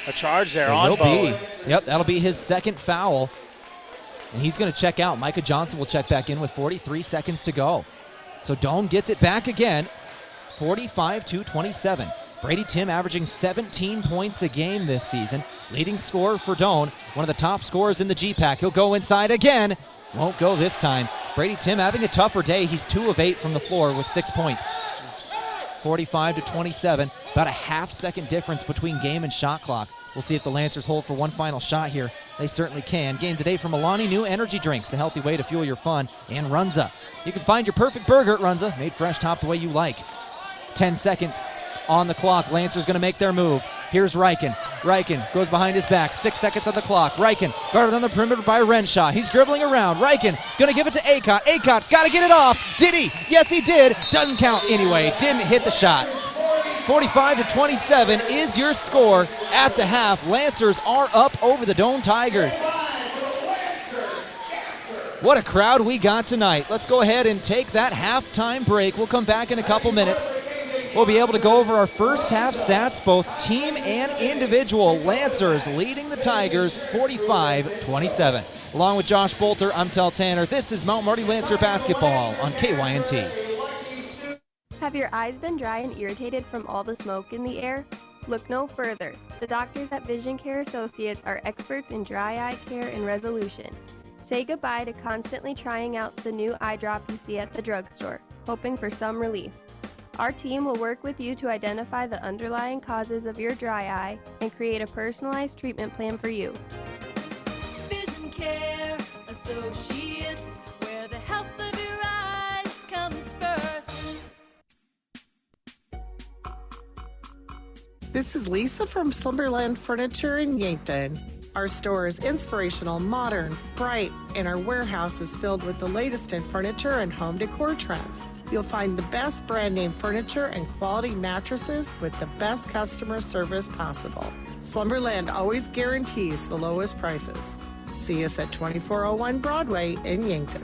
B: a charge there on Bowen.
A: Yep, that'll be his second foul. And he's going to check out. Micah Johnson will check back in with 43 seconds to go. So Doane gets it back again, 45-27. Brady Tim averaging 17 points a game this season. Leading scorer for Doane, one of the top scorers in the GPAC. He'll go inside again. Won't go this time. Brady Tim having a tougher day. He's 2 of 8 from the floor with 6 points. 45-27, about a half-second difference between game and shot clock. We'll see if the Lancers hold for one final shot here. They certainly can. Game today from Alani New Energy Drinks, a healthy way to fuel your fun, and Runza. You can find your perfect burger at Runza, made fresh, topped the way you like. 10 seconds on the clock. Lancers going to make their move. Here's Ryken. Ryken goes behind his back. 6 seconds on the clock. Ryken guarded on the perimeter by Renshaw. He's dribbling around. Ryken going to give it to Acott. Acott got to get it off. Did he? Yes, he did. Doesn't count anyway. Didn't hit the shot. 45-27 is your score at the half. Lancers are up over the Doane Tigers. What a crowd we got tonight. Let's go ahead and take that halftime break. We'll come back in a couple minutes. We'll be able to go over our first half stats, both team and individual. Lancers leading the Tigers 45-27. Along with Josh Bolter, I'm Tel Tanner. This is Mount Marty Lancer basketball on KYNT.
K: Have your eyes been dry and irritated from all the smoke in the air? Look no further. The doctors at Vision Care Associates are experts in dry eye care and resolution. Say goodbye to constantly trying out the new eye drop you see at the drugstore, hoping for some relief. Our team will work with you to identify the underlying causes of your dry eye and create a personalized treatment plan for you.
L: Vision Care Associates, where the health of your eyes comes first.
M: This is Lisa from Slumberland Furniture in Yankton. Our store is inspirational, modern, bright, and our warehouse is filled with the latest in furniture and home decor trends. You'll find the best brand name furniture and quality mattresses with the best customer service possible. Slumberland always guarantees the lowest prices. See us at 2401 Broadway in Yankton.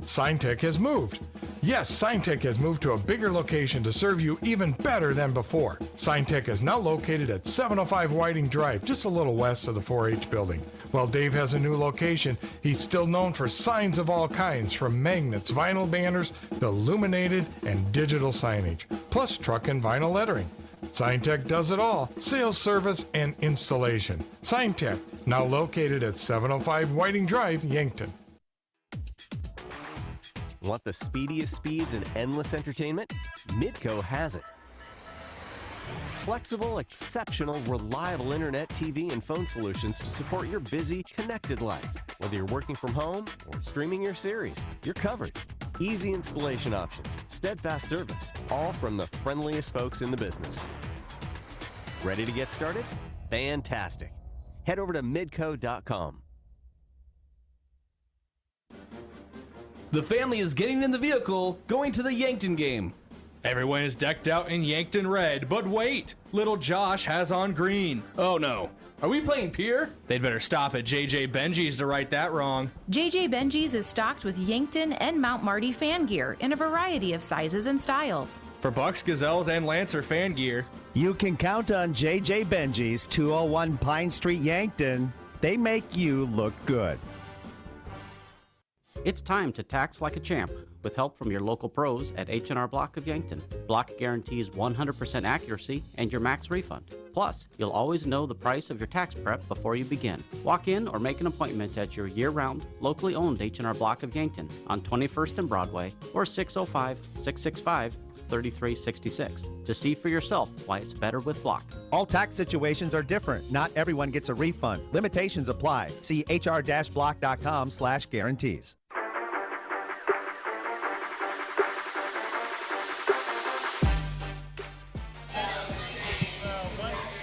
N: SignTech has moved. Yes, SignTech has moved to a bigger location to serve you even better than before. SignTech is now located at 705 Whiting Drive, just a little west of the 4-H building. While Dave has a new location, he's still known for signs of all kinds, from magnets, vinyl banners, to illuminated and digital signage, plus truck and vinyl lettering. SignTech does it all: sales, service, and installation. SignTech, now located at 705 Whiting Drive, Yankton.
O: Want the speediest speeds and endless entertainment? Midco has it. Flexible, exceptional, reliable internet, TV, and phone solutions to support your busy, connected life. Whether you're working from home or streaming your series, you're covered. Easy installation options, steadfast service, all from the friendliest folks in the business. Ready to get started? Fantastic. Head over to midco.com.
P: The family is getting in the vehicle, going to the Yankton game.
D: Everyone is decked out in Yankton red, but wait! Little Josh has on green. Oh no.
P: Are we playing Pier?
D: They'd better stop at JJ Benji's to right that wrong.
Q: JJ Benji's is stocked with Yankton and Mount Marty fan gear in a variety of sizes and styles.
D: For Bucks, Gazelles, and Lancer fan gear.
J: You can count on JJ Benji's, 201 Pine Street, Yankton. They make you look good.
R: It's time to tax like a champ with help from your local pros at H&R Block of Yankton. Block guarantees 100% accuracy and your max refund. Plus, you'll always know the price of your tax prep before you begin. Walk in or make an appointment at your year-round, locally owned H&R Block of Yankton on 21st and Broadway or 605-665-3366 to see for yourself why it's better with Block.
J: All tax situations are different. Not everyone gets a refund. Limitations apply. See hr-block.com/guarantees.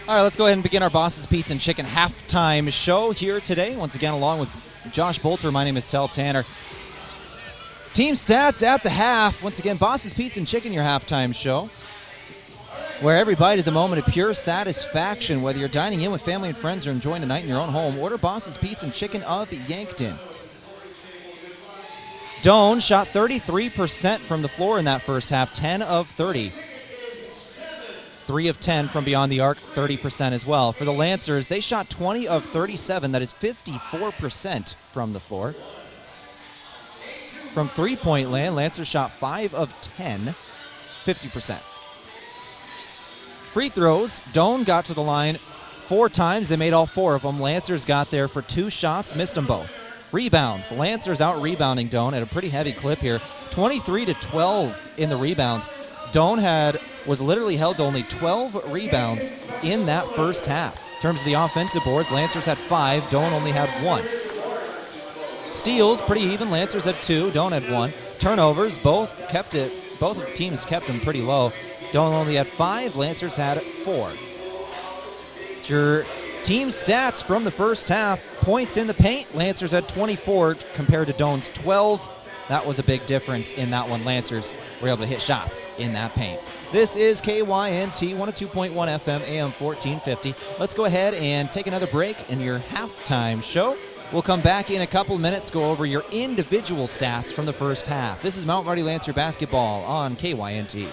A: All right, let's go ahead and begin our Boss's Pizza and Chicken halftime show here today. Once again, along with Josh Bolter, my name is Tel Tanner. Team stats at the half. Once again, Boss's Pizza and Chicken, your halftime show, where every bite is a moment of pure satisfaction. Whether you're dining in with family and friends or enjoying the night in your own home, order Boss's Pizza and Chicken of Yankton. Doane shot 33% from the floor in that first half, 10 of 30. 3 of 10 from beyond the arc, 30% as well. For the Lancers, they shot 20 of 37. That is 54% from the floor. From three-point land, Lancers shot 5 of 10, 50%. Free throws, Doane got to the line 4 times. They made all 4 of them. Lancers got there for 2 shots, missed them both. Rebounds, Lancers out-rebounding Doane at a pretty heavy clip here. 23-12 in the rebounds. Doane was literally held to only 12 rebounds in that first half. In terms of the offensive boards, Lancers had 5, Doane only had 1. Steals, pretty even, Lancers had 2, Doane had 1. Turnovers, both teams kept them pretty low. Doane only had 5, Lancers had 4. Your team stats from the first half, points in the paint, Lancers had 24 compared to Doane's 12. That was a big difference in that one. Lancers were able to hit shots in that paint. This is KYNT 102.1 FM, AM 1450. Let's go ahead and take another break in your halftime show. We'll come back in a couple minutes, go over your individual stats from the first half. This is Mount Marty Lancer basketball on KYNT.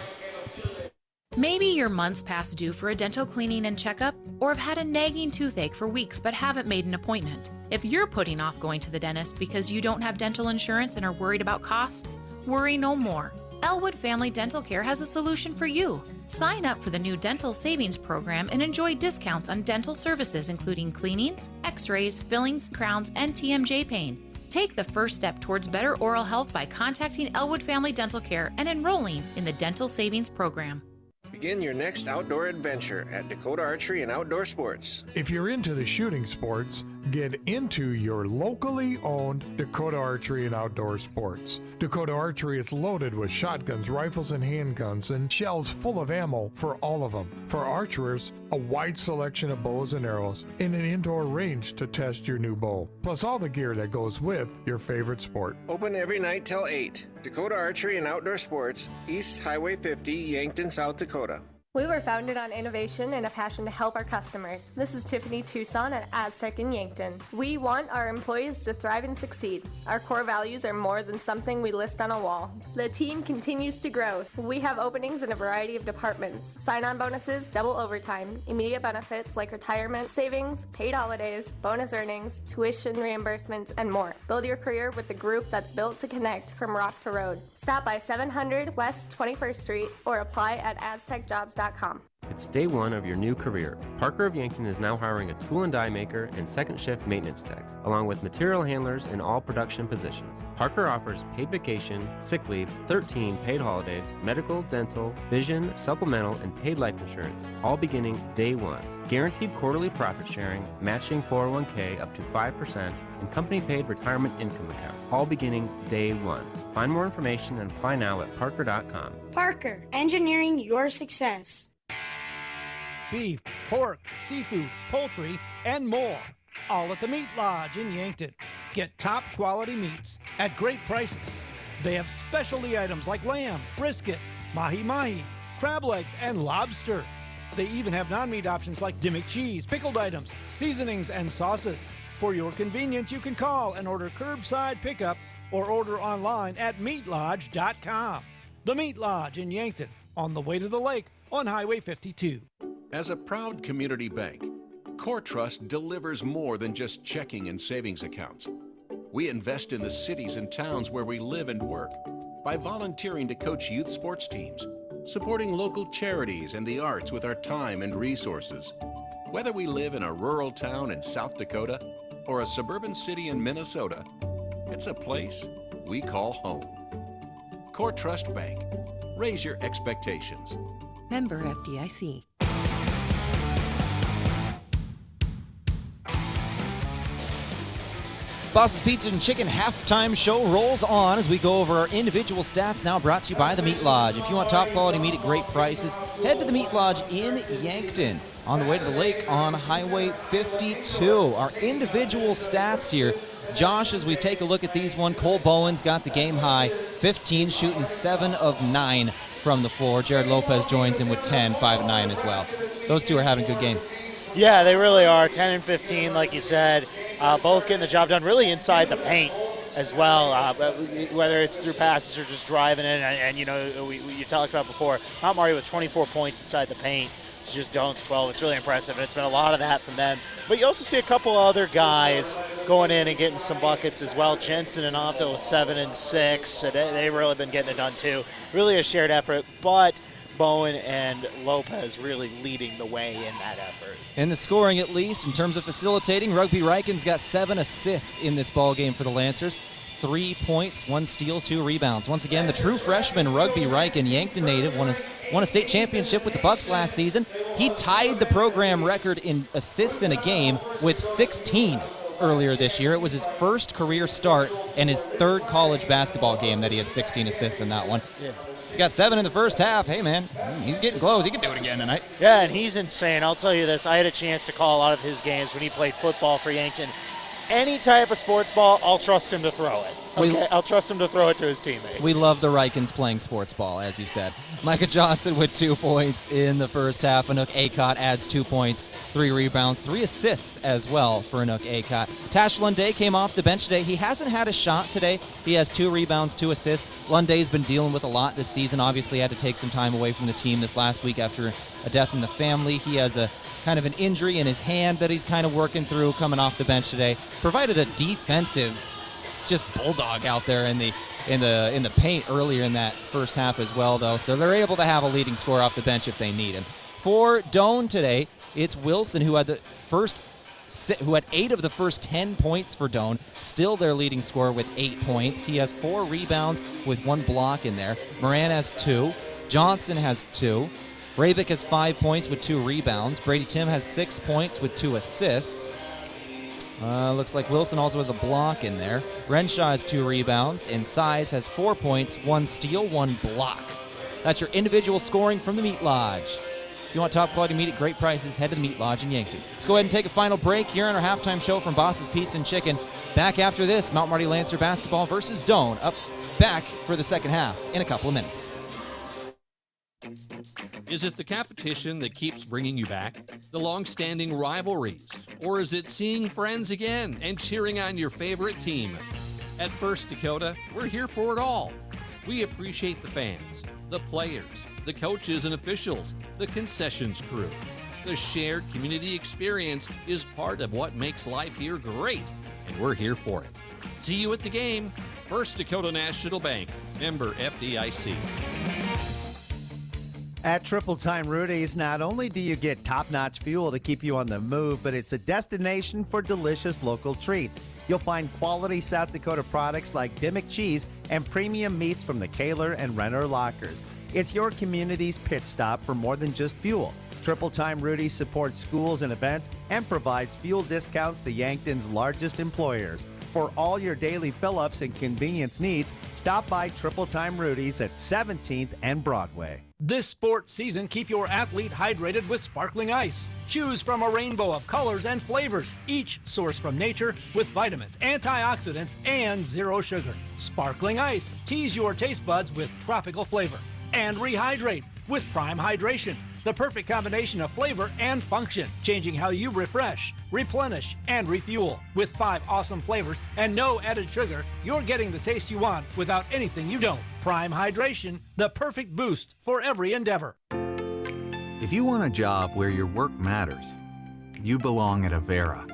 Q: Maybe you're months past due for a dental cleaning and checkup, or have had a nagging toothache for weeks but haven't made an appointment. If you're putting off going to the dentist because you don't have dental insurance and are worried about costs, worry no more. Elwood Family Dental Care has a solution for you. Sign up for the new Dental Savings Program and enjoy discounts on dental services including cleanings, x-rays, fillings, crowns, and TMJ pain. Take the first step towards better oral health by contacting Elwood Family Dental Care and enrolling in the Dental Savings Program.
S: Begin your next outdoor adventure at Dakota Archery and Outdoor Sports.
N: If you're into the shooting sports, get into your locally owned Dakota Archery and Outdoor Sports. Dakota Archery is loaded with shotguns, rifles, and handguns, and shells full of ammo for all of them. For archers, a wide selection of bows and arrows, and an indoor range to test your new bow, plus all the gear that goes with your favorite sport.
S: Open every night till 8. Dakota Archery and Outdoor Sports, East Highway 50, Yankton, South Dakota.
K: We were founded on innovation and a passion to help our customers. This is Tiffany Tucson at Aztec in Yankton. We want our employees to thrive and succeed. Our core values are more than something we list on a wall. The team continues to grow. We have openings in a variety of departments. Sign-on bonuses, double overtime, immediate benefits like retirement, savings, paid holidays, bonus earnings, tuition reimbursements, and more. Build your career with the group that's built to connect from rock to road. Stop by 700 West 21st Street or apply at aztecjobs.com.
T: It's day one of your new career. Parker of Yankton is now hiring a tool and die maker and second shift maintenance tech, along with material handlers in all production positions. Parker offers paid vacation, sick leave, 13 paid holidays, medical, dental, vision, supplemental, and paid life insurance, all beginning day one. Guaranteed quarterly profit sharing, matching 401k up to 5%, and company paid retirement income account, all beginning day one. Find more information and apply now at parker.com.
U: Parker, engineering your success. beef, pork, seafood, poultry, and more. All at the Meat Lodge in Yankton. Get top quality meats at great prices. They have specialty items like lamb, brisket, mahi-mahi, crab legs, and lobster. They even have non-meat options like Dimmick cheese, pickled items, seasonings, and sauces. For your convenience, you can call and order curbside pickup or order online at meatlodge.com. The Meat Lodge in Yankton, on the way to the lake on Highway 52.
V: As a proud community bank, Core Trust delivers more than just checking and savings accounts. We invest in the cities and towns where we live and work by volunteering to coach youth sports teams, supporting local charities and the arts with our time and resources. Whether we live in a rural town in South Dakota or a suburban city in Minnesota, it's a place we call home. Core Trust Bank. Raise your expectations.
H: Member FDIC.
A: Boss's Pizza and Chicken halftime show rolls on as we go over our individual stats, now brought to you by the Meat Lodge. If you want top quality meat at great prices, head to the Meat Lodge in Yankton on the way to the lake on Highway 52. Our individual stats here. Josh, as we take a look at these one, Cole Bowen's got the game high, 15, shooting 7 of 9 from the floor. Jared Lopez joins in with 10, 5 and 9 as well. Those two are having a good game.
B: Yeah, they really are. 10 and 15, like you said. Both getting the job done really inside the paint as well, whether it's through passes or just driving in. And you know, you talked about before, Mount Marty with 24 points inside the paint. It's just Doane's 12. It's really impressive, and it's been a lot of that from them. But you also see a couple other guys going in and getting some buckets as well. Jensen and Opto with 7 and 6. So they've really been getting it done too. Really a shared effort, but Bowen and Lopez really leading the way in that effort.
A: In the scoring, at least, in terms of facilitating, Rugby Ryken's got 7 assists in this ball game for the Lancers. 3 points, 1 steal, 2 rebounds. Once again, the true freshman Rugby Ryken, Yankton native, won a state championship with the Bucks last season. He tied the program record in assists in a game with 16 earlier this year. It was his first career start and his third college basketball game that he had 16 assists in that one.
B: Yeah.
A: He's got 7 in the first half. Hey, man, he's getting close. He can do it again tonight.
B: Yeah, and he's insane. I'll tell you this. I had a chance to call a lot of his games when he played football for Yankton. Any type of sports ball, I'll trust him to throw it. Okay, I'll trust him to throw it to his teammates.
A: We love the Rykens playing sports ball, as you said. Micah Johnson with 2 points in the first half. Anook Acott adds 2 points, 3 rebounds, 3 assists as well for Anook Acott. Tash Lunday came off the bench today. He hasn't had a shot today. He has 2 rebounds, 2 assists. Lunday's been dealing with a lot this season. Obviously had to take some time away from the team this last week after a death in the family. He has a kind of an injury in his hand that he's kind of working through coming off the bench today. Provided a defensive just bulldog out there in the paint earlier in that first half as well, though. So they're able to have a leading scorer off the bench if they need him. For Doane today, it's Wilson who had 8 of the first 10 points for Doane. Still their leading scorer with 8 points. He has 4 rebounds with 1 block in there. Moran has 2. Johnson has 2. Rabick has 5 points with 2 rebounds. Brady Tim has 6 points with 2 assists. Looks like Wilson also has a block in there. Renshaw has 2 rebounds, and Size has 4 points, 1 steal, 1 block. That's your individual scoring from the Meat Lodge. If you want top quality meat at great prices, head to the Meat Lodge in Yankton. Let's go ahead and take a final break here on our halftime show from Boss's Pizza and Chicken. Back after this, Mount Marty Lancer basketball versus Doane. Back for the second half in a couple of minutes.
W: Is it the competition that keeps bringing you back? The long-standing rivalries? Or is it seeing friends again and cheering on your favorite team? At First Dakota, we're here for it all. We appreciate the fans, the players, the coaches and officials, the concessions crew. The shared community experience is part of what makes life here great, and we're here for it. See you at the game. First Dakota National Bank, member FDIC.
J: At Triple Time Rudy's, not only do you get top-notch fuel to keep you on the move, but it's a destination for delicious local treats. You'll find quality South Dakota products like Dimmick cheese and premium meats from the Kaler and Renner lockers. It's your community's pit stop for more than just fuel. Triple Time Rudy's supports schools and events and provides fuel discounts to Yankton's largest employers. For all your daily fill-ups and convenience needs, stop by Triple Time Rudy's at 17th and Broadway.
U: This sports season, keep your athlete hydrated with sparkling ice. Choose from a rainbow of colors and flavors, each sourced from nature with vitamins, antioxidants, and zero sugar. Sparkling ice. Tease your taste buds with tropical flavor. And rehydrate with Prime Hydration. The perfect combination of flavor and function, changing how you refresh, replenish, and refuel. With 5 awesome flavors and no added sugar, you're getting the taste you want without anything you don't. Prime Hydration, the perfect boost for every endeavor.
C: If you want a job where your work matters, you belong at Avera.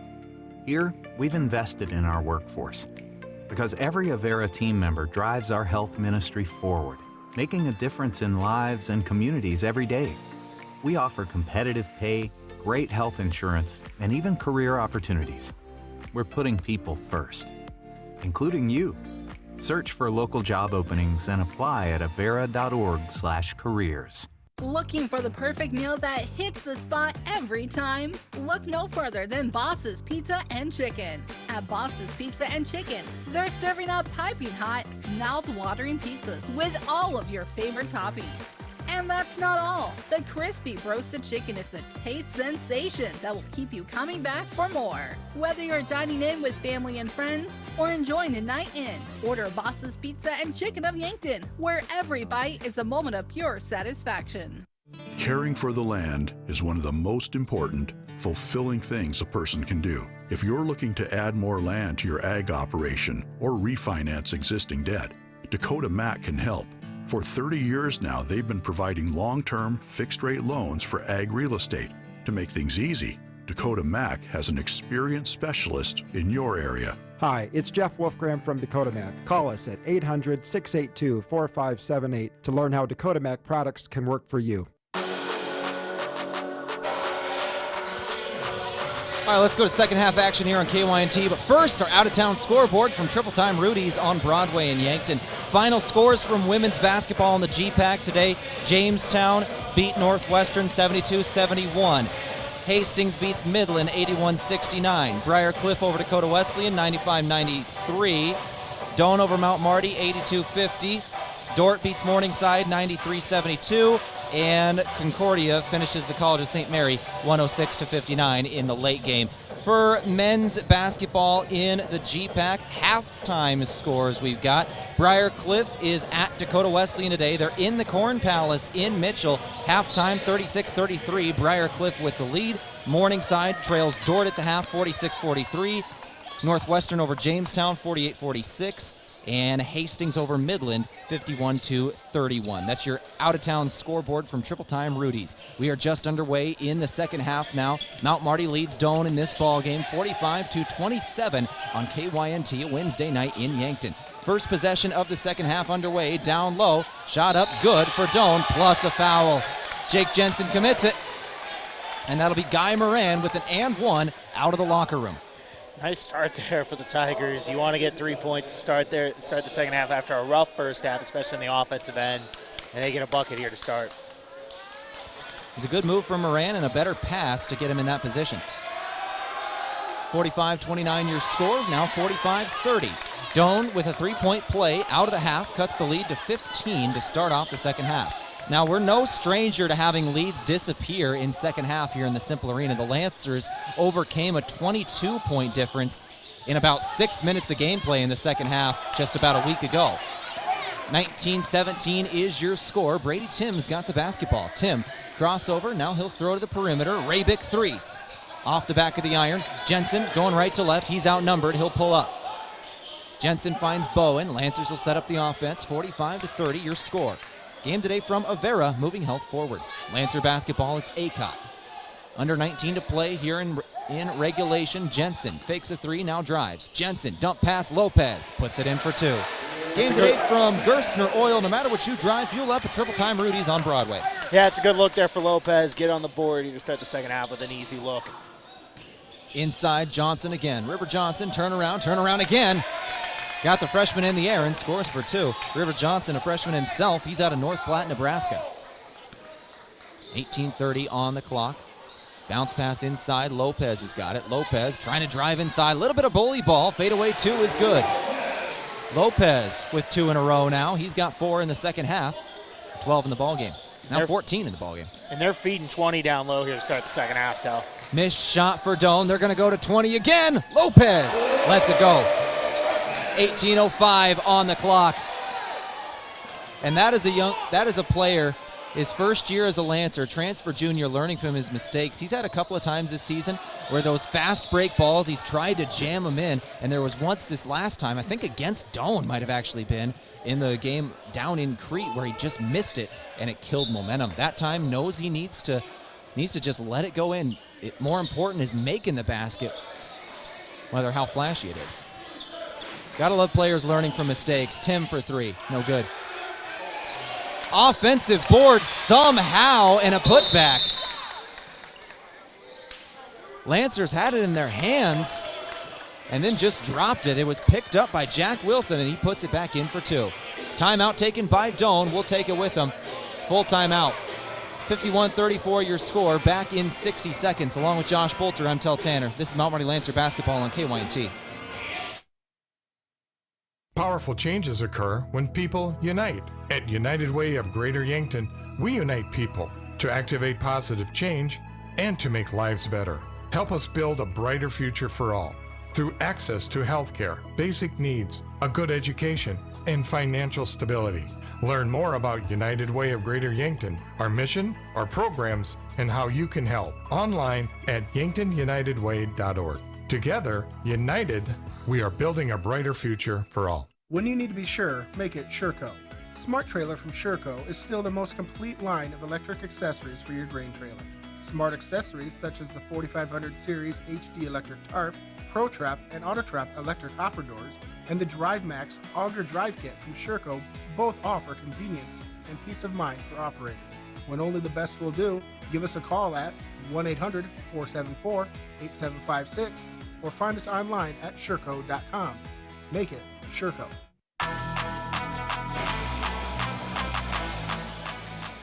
C: Here, we've invested in our workforce because every Avera team member drives our health ministry forward, making a difference in lives and communities every day. We offer competitive pay, great health insurance, and even career opportunities. We're putting people first, including you. Search for local job openings and apply at avera.org/careers.
E: Looking for the perfect meal that hits the spot every time? Look no further than Boss's Pizza and Chicken. At Boss's Pizza and Chicken, they're serving up piping hot, mouth-watering pizzas with all of your favorite toppings. And that's not all. The crispy roasted chicken is a taste sensation that will keep you coming back for more. Whether you're dining in with family and friends or enjoying a night in, order Boss's Pizza and Chicken of Yankton, where every bite is a moment of pure satisfaction.
F: Caring for the land is one of the most important, fulfilling things a person can do. If you're looking to add more land to your ag operation or refinance existing debt, Dakota Mac can help. For 30 years now, they've been providing long-term, fixed-rate loans for ag real estate. To make things easy, Dakota Mac has an experienced specialist in your area.
X: Hi, it's Jeff Wolfgram from Dakota Mac. Call us at 800-682-4578 to learn how Dakota Mac products can work for you.
A: All right, let's go to second half action here on KYNT. But first, our out-of-town scoreboard from Triple Time Rudy's on Broadway in Yankton. Final scores from women's basketball in the GPAC today. Jamestown beat Northwestern 72-71. Hastings beats Midland 81-69. Briar Cliff over Dakota Wesleyan 95-93. Doane over Mount Marty 82-50. Dort beats Morningside 93-72. And Concordia finishes the College of St. Mary 106-59 in the late game. For men's basketball in the GPAC, halftime scores we've got. Briar Cliff is at Dakota Wesleyan today. They're in the Corn Palace in Mitchell. Halftime 36-33. Briar Cliff with the lead. Morningside trails Dort at the half 46-43. Northwestern over Jamestown 48-46. And Hastings over Midland 51-31. That's your out-of-town scoreboard from Triple Time Rudy's. We are just underway in the second half now. Mount Marty leads Doane in this ball game 45-27 on KYNT, a Wednesday night in Yankton. First possession of the second half underway, down low, shot up, good for Doane, plus a foul. Jake Jensen commits it, and that'll be Guy Moran with an and one out of the locker room.
B: Nice start there for the Tigers. You want to get 3 points to start the second half after a rough first half, especially on the offensive end, and they get a bucket here to start.
A: It's a good move from Moran and a better pass to get him in that position. 45-29 your score, now 45-30. Doane with a three-point play out of the half cuts the lead to 15 to start off the second half. Now, we're no stranger to having leads disappear in second half here in the Simple Arena. The Lancers overcame a 22-point difference in about 6 minutes of gameplay in the second half just about a week ago. 19-17 is your score. Brady Tim's got the basketball. Tim, crossover, now he'll throw to the perimeter. Rabick, three. Off the back of the iron. Jensen going right to left. He's outnumbered. He'll pull up. Jensen finds Bowen. Lancers will set up the offense. 45-30 your score. Game today from Avera, moving health forward. Lancer basketball, it's Acott. Under 19 to play here in regulation. Jensen fakes a three, now drives. Jensen, dump pass, Lopez, puts it in for two. Game today from Gerstner Oil. No matter what you drive, fuel up at Triple Time Rudy's on Broadway.
B: Yeah, it's a good look there for Lopez. Get on the board here to start the second half with an easy look.
A: Inside, Johnson again. River Johnson, turn around again. Got the freshman in the air and scores for two. River Johnson, a freshman himself. He's out of North Platte, Nebraska. 18:30 on the clock. Bounce pass inside. Lopez has got it. Lopez trying to drive inside. A little bit of bully ball. Fadeaway 2 is good. Lopez with 2 in a row now. He's got 4 in the second half. 12 in the ballgame. Now 14 in the ballgame.
B: And they're feeding 20 down low here to start the second half, Tell.
A: Missed shot for Doane. They're going to go to 20 again. Lopez lets it go. 18:05 on the clock. And that is a player, his first year as a Lancer, transfer junior, learning from his mistakes. He's had a couple of times this season where those fast break balls, he's tried to jam them in. And there was once this last time, I think against Doane might have actually been, in the game down in Crete where he just missed it and it killed momentum. That time knows he needs to just let it go in. More important is making the basket, no matter how flashy it is. Gotta love players learning from mistakes. Tim for 3, no good. Offensive board somehow and a putback. Lancers had it in their hands and then just dropped it. It was picked up by Jack Wilson, and he puts it back in for 2. Timeout taken by Doane. We'll take it with him. Full timeout. 51-34 your score. Back in 60 seconds. Along with Josh Bolter, I'm Tel Tanner. This is Mount Marty Lancer basketball on KYNT.
N: Powerful changes occur when people unite. At United Way of Greater Yankton, we unite people to activate positive change and to make lives better. Help us build a brighter future for all through access to health care, basic needs, a good education, and financial stability. Learn more about United Way of Greater Yankton, our mission, our programs, and how you can help online at yanktonunitedway.org. Together, united, we are building a brighter future for all.
G: When you need to be sure, make it SureCo. Smart Trailer from SureCo is still the most complete line of electric accessories for your grain trailer. Smart accessories such as the 4500 Series HD electric tarp, Pro Trap, and Auto Trap electric hopper doors, and the Drive Max Auger Drive Kit from SureCo both offer convenience and peace of mind for operators. When only the best will do, give us a call at 1-800-474-8756 or find us online at sureco.com. Make it SureCo.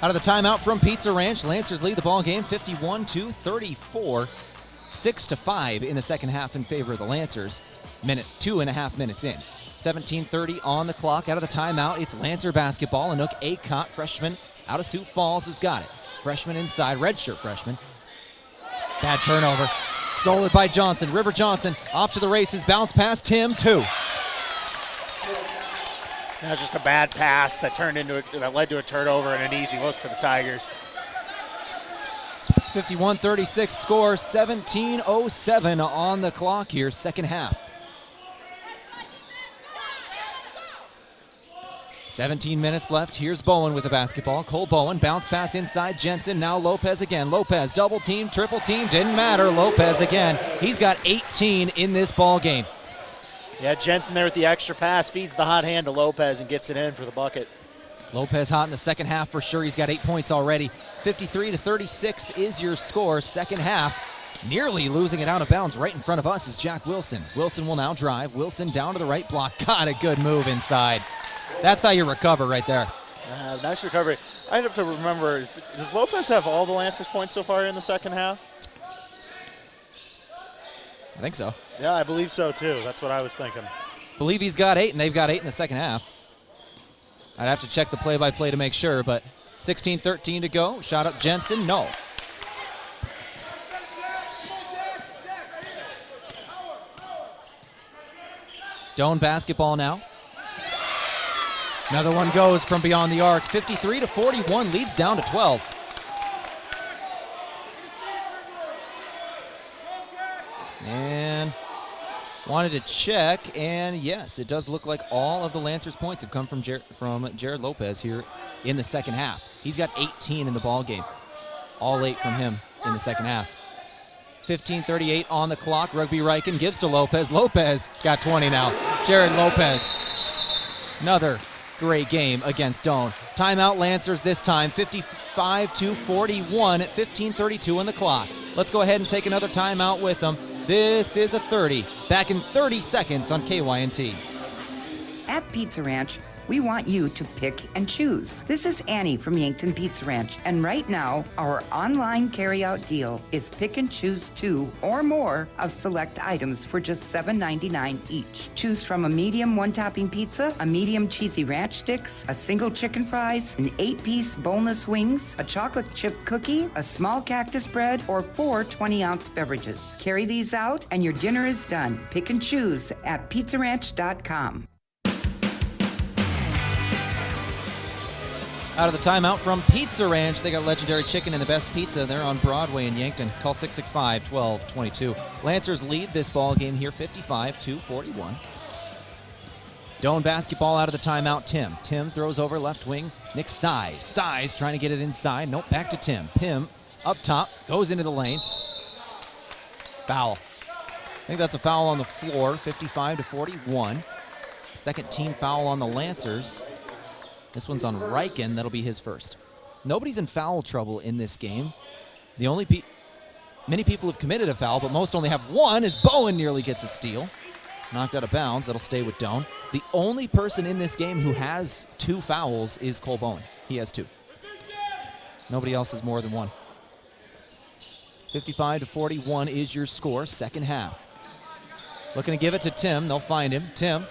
A: Out of the timeout from Pizza Ranch, Lancers lead the ball game 51-34, 6-5 in the second half in favor of the Lancers. 2.5 minutes in. 17:30 on the clock. Out of the timeout, it's Lancer basketball. Anook Acott, freshman out of Sioux Falls, has got it. Freshman inside, redshirt freshman. Bad turnover. Stolen by Johnson. River Johnson off to the races. Bounce pass. Tim, 2.
B: That was just a bad pass that led to a turnover and an easy look for the Tigers.
A: 51-36 score, 17:07 on the clock here, second half. 17 minutes left. Here's Bowen with the basketball. Cole Bowen, bounce pass inside Jensen. Now Lopez again. Lopez, double team, triple team, didn't matter. Lopez again. He's got 18 in this ball game.
B: Yeah, Jensen there with the extra pass, feeds the hot hand to Lopez and gets it in for the bucket.
A: Lopez hot in the second half for sure. He's got 8 points already. 53-36 is your score, second half. Nearly losing it out of bounds right in front of us is Jack Wilson. Wilson will now drive. Wilson down to the right block. Got a good move inside. That's how you recover right there.
B: Nice recovery. I have to remember, does Lopez have all the Lancers points so far in the second half?
A: I think so.
B: Yeah, I believe so too. That's what I was thinking.
A: Believe he's got 8, and they've got 8 in the second half. I'd have to check the play-by-play to make sure, but 16-13 to go. Shot up Jensen, no. Doane basketball now. Another one goes from beyond the arc. 53-41, leads down to 12. And wanted to check, and yes, it does look like all of the Lancers' points have come from Jared Lopez here in the second half. He's got 18 in the ball game. All 8 from him in the second half. 15:38 on the clock. Rugby Riken gives to Lopez. Lopez got 20 now. Jared Lopez. Another great game against Doane. Timeout Lancers this time. 55-41 at 15:32 on the clock. Let's go ahead and take another timeout with them. This is a 30. Back in 30 seconds on KYNT.
I: At Pizza Ranch, we want you to pick and choose. This is Annie from Yankton Pizza Ranch, and right now, our online carryout deal is pick and choose 2 or more of select items for just $7.99 each. Choose from a medium one-topping pizza, a medium cheesy ranch sticks, a single chicken fries, an 8-piece boneless wings, a chocolate chip cookie, a small cactus bread, or 4 20-ounce beverages. Carry these out, and your dinner is done. Pick and choose at pizzaranch.com.
A: Out of the timeout from Pizza Ranch, they got legendary chicken and the best pizza. They're on Broadway in Yankton. Call 665-1222. Lancers lead this ball game here 55-41. Doane basketball out of the timeout. Tim throws over left wing. Nick Size trying to get it inside. Nope, back to Tim. Pim up top, goes into the lane. Foul. I think that's a foul on the floor, 55-41. Second team foul on the Lancers. This one's on Riken. That'll be his first. Nobody's in foul trouble in this game. The only many people have committed a foul, but most only have one as Bowen nearly gets a steal. Knocked out of bounds. That'll stay with Doane. The only person in this game who has 2 fouls is Cole Bowen. He has 2. Nobody else has more than 1. 55-41 is your score, second half. Looking to give it to Tim. They'll find him. Tim,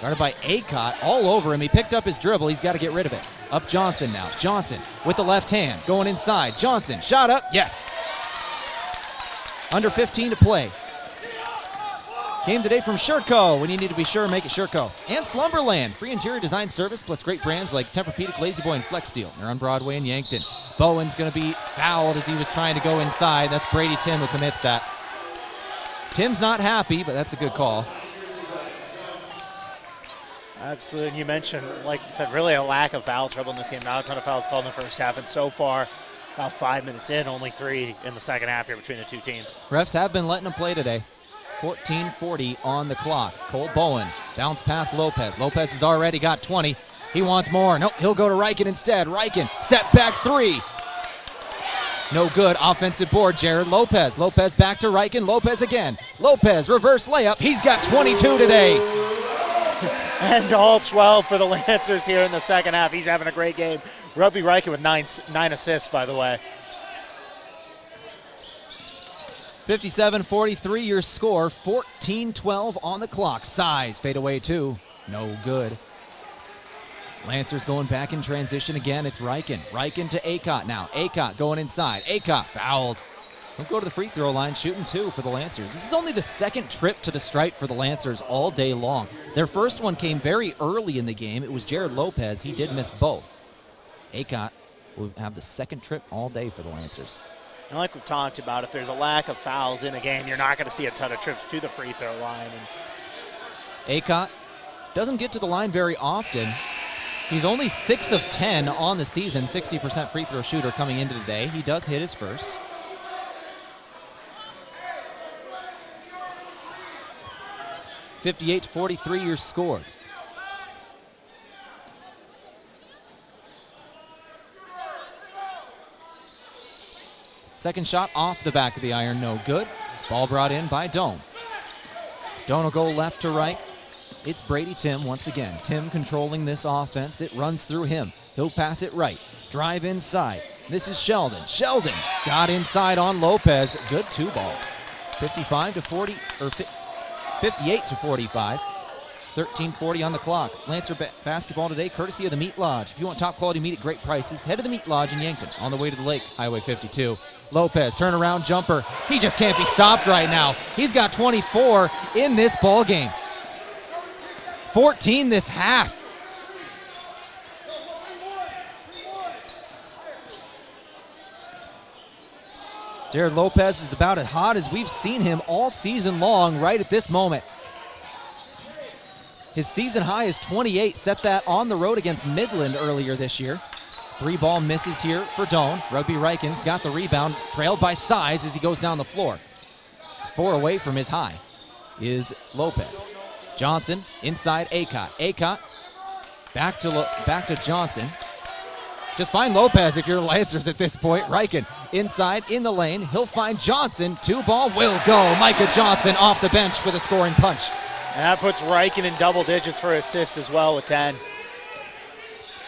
A: guarded by Acott, all over him. He picked up his dribble. He's got to get rid of it. Up Johnson now. Johnson with the left hand, going inside. Johnson, shot up, yes. Under 15 to play. Game today from Sherco. When you need to be sure, make it Sherco. And Slumberland, free interior design service, plus great brands like Tempur-Pedic, Lazy Boy, and Flex Steel. They're on Broadway in Yankton. Bowen's going to be fouled as he was trying to go inside. That's Brady Tim who commits that. Tim's not happy, but that's a good call.
B: Absolutely. And you mentioned, like you said, really a lack of foul trouble in this game. Not a ton of fouls called in the first half, and so far, about 5 minutes in, only 3 in the second half here between the two teams.
A: Refs have been letting them play today. 14:40 on the clock. Cole Bowen, bounce past Lopez. Lopez has already got 20. He wants more. Nope, he'll go to Riken instead. Riken, step back 3. No good. Offensive board, Jared Lopez. Lopez back to Riken. Lopez again. Lopez, reverse layup. He's got 22 today.
B: And all 12 for the Lancers here in the second half. He's having a great game. Rugby Riken with 9 assists, by the way.
A: 57-43 your score. 14-12 on the clock. Size, fade away 2. No good. Lancers going back in transition again. It's Riken. Riken to Acott now. Acott going inside. Acott fouled. He'll go to the free throw line, shooting 2 for the Lancers. This is only the second trip to the stripe for the Lancers all day long. Their first one came very early in the game. It was Jared Lopez. He did miss both. Acott will have the second trip all day for the Lancers.
B: And like we've talked about, if there's a lack of fouls in a game, you're not going to see a ton of trips to the free throw line. And
A: Acott doesn't get to the line very often. He's only 6 of 10 on the season, 60% free throw shooter coming into today. He does hit his first. (58-43) your score. Second shot off the back of the iron, no good. Ball brought in by Doane. Doane will go left to right. It's Brady Tim once again. Tim controlling this offense. It runs through him. He'll pass it right. Drive inside. This is Sheldon. Sheldon got inside on Lopez. Good 2-ball. 55-40, or 58-45. 13:40 on the clock. Lancer basketball today, courtesy of the Meat Lodge. If you want top quality meat at great prices, head to the Meat Lodge in Yankton. On the way to the lake, Highway 52. Lopez, turnaround jumper. He just can't be stopped right now. He's got 24 in this ball game. 14 this half. Jared Lopez is about as hot as we've seen him all season long right at this moment. His season high is 28, set that on the road against Midland earlier this year. 3-ball misses here for Doane. Rugby Riken's got the rebound, trailed by Size as he goes down the floor. He's 4 away from his high is Lopez. Johnson inside Acott. Acott back to Johnson. Just find Lopez if you're Lancers at this point. Riken inside in the lane. He'll find Johnson. 2-ball will go. Micah Johnson off the bench with a scoring punch.
B: And that puts Reichen in double digits for assists as well with 10.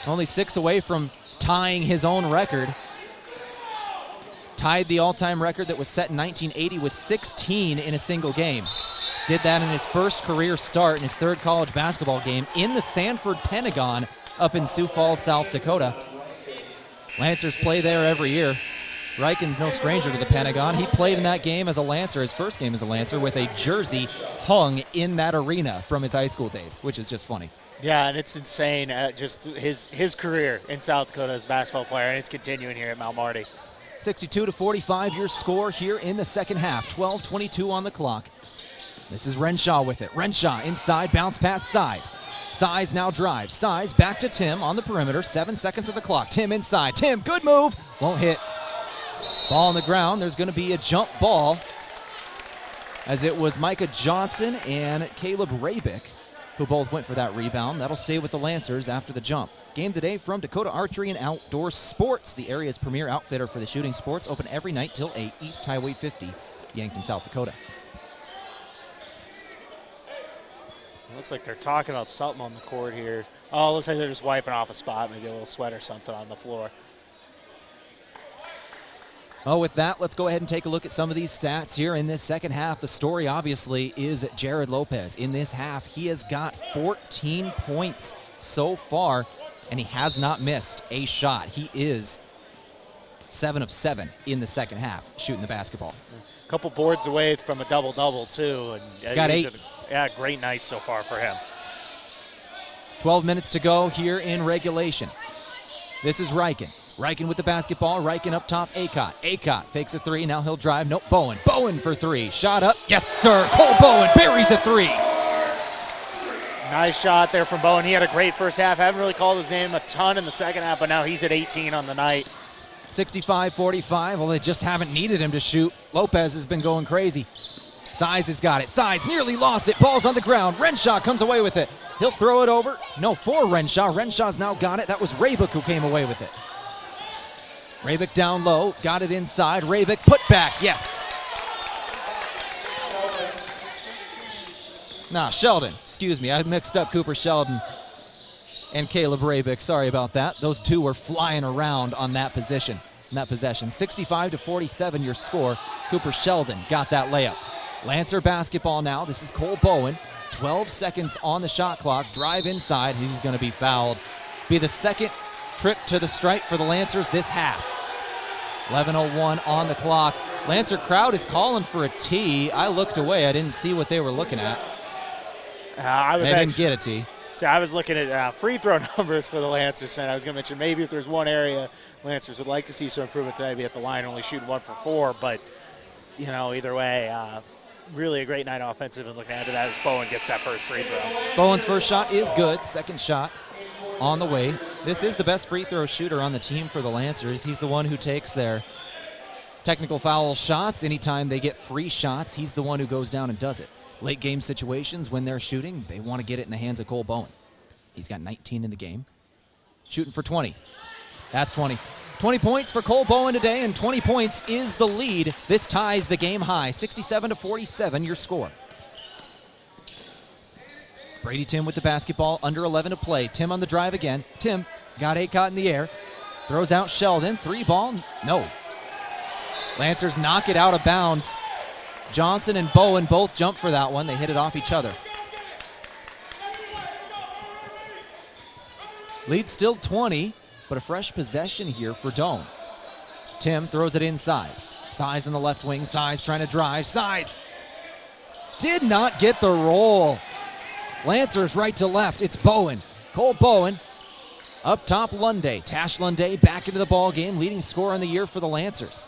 A: Only 6 away from tying his own record. Tied the all-time record that was set in 1980 with 16 in a single game. Did that in his first career start in his third college basketball game in the Sanford Pentagon up in Sioux Falls, South Dakota. Lancers play there every year. Reichen's no stranger to the Pentagon. He played in that game as a Lancer, his first game as a Lancer, with a jersey hung in that arena from his high school days, which is just funny.
B: Yeah, and it's insane, just his career in South Dakota as a basketball player, and it's continuing here at Mount Marty.
A: 62-45 your score here in the second half. 12:22 on the clock. This is Renshaw with it. Renshaw inside, bounce pass Size. Size now drives. Size back to Tim on the perimeter. 7 seconds of the clock. Tim inside. Tim, good move. Won't hit. Ball on the ground. There's going to be a jump ball, as it was Micah Johnson and Caleb Rabick who both went for that rebound. That'll stay with the Lancers after the jump. Game today from Dakota Archery and Outdoor Sports, the area's premier outfitter for the shooting sports. Open every night till 8, East Highway 50, Yankton, South Dakota.
B: Looks like they're talking about something on the court here. Oh, looks like they're just wiping off a spot, maybe a little sweat or something on the floor.
A: Oh, with that, let's go ahead and take a look at some of these stats here in this second half. The story, obviously, is Jared Lopez. In this half, he has got 14 points so far, and he has not missed a shot. He is 7 of 7 in the second half, shooting the basketball.
B: A couple boards away from a double-double, too. And
A: he's got 8.
B: Yeah, great night so far for him.
A: 12 minutes to go here in regulation. This is Reichen. Reichen with the basketball. Reichen up top. Acott. Acott fakes a 3. Now he'll drive. Nope. Bowen. Bowen for 3. Shot up. Yes, sir. Cole Bowen buries a 3.
B: Nice shot there from Bowen. He had a great first half. Haven't really called his name a ton in the second half, but now he's at 18 on the night.
A: 65-45. Well, they just haven't needed him to shoot. Lopez has been going crazy. Size has got it. Size nearly lost it. Ball's on the ground. Renshaw comes away with it. He'll throw it over. No, for Renshaw. Renshaw's now got it. That was Rabick who came away with it. Rabick down low. Got it inside. Rabick put back. Yes. Sheldon. Excuse me. I mixed up Cooper Sheldon and Caleb Rabick. Sorry about that. Those two were flying around on that position. In that possession. 65-47 your score. Cooper Sheldon got that layup. Lancer basketball now. This is Cole Bowen. 12 seconds on the shot clock. Drive inside. He's going to be fouled. Be the second trip to the stripe for the Lancers this half. 11:01 on the clock. Lancer crowd is calling for a tee. I looked away. I didn't see what they were looking at. They didn't get a tee.
B: So I was looking at free throw numbers for the Lancers, and I was going to mention maybe if there's one area Lancers would like to see some improvement today, be at the line, only shooting 1 for 4. But, either way, really a great night offensive, and looking after that as Bowen gets that first free throw.
A: Bowen's first shot is good. Second shot on the way. This is the best free throw shooter on the team for the Lancers. He's the one who takes their technical foul shots. Anytime they get free shots, he's the one who goes down and does it. Late game situations when they're shooting, they want to get it in the hands of Cole Bowen. He's got 19 in the game. Shooting for 20. That's 20. 20 points for Cole Bowen today, and 20 points is the lead. This ties the game high. 67-47 your score. Brady Tim with the basketball, under 11 to play. Tim on the drive again. Tim got Acott in the air. Throws out Sheldon. 3 ball, no. Lancers knock it out of bounds. Johnson and Bowen both jump for that one. They hit it off each other. Lead still 20, but a fresh possession here for Doane. Tim throws it in Size. Size in the left wing. Size trying to drive. Size did not get the roll. Lancers right to left. It's Bowen. Cole Bowen. Up top, Lunday. Tash Lunday back into the ball game, leading scorer in the year for the Lancers.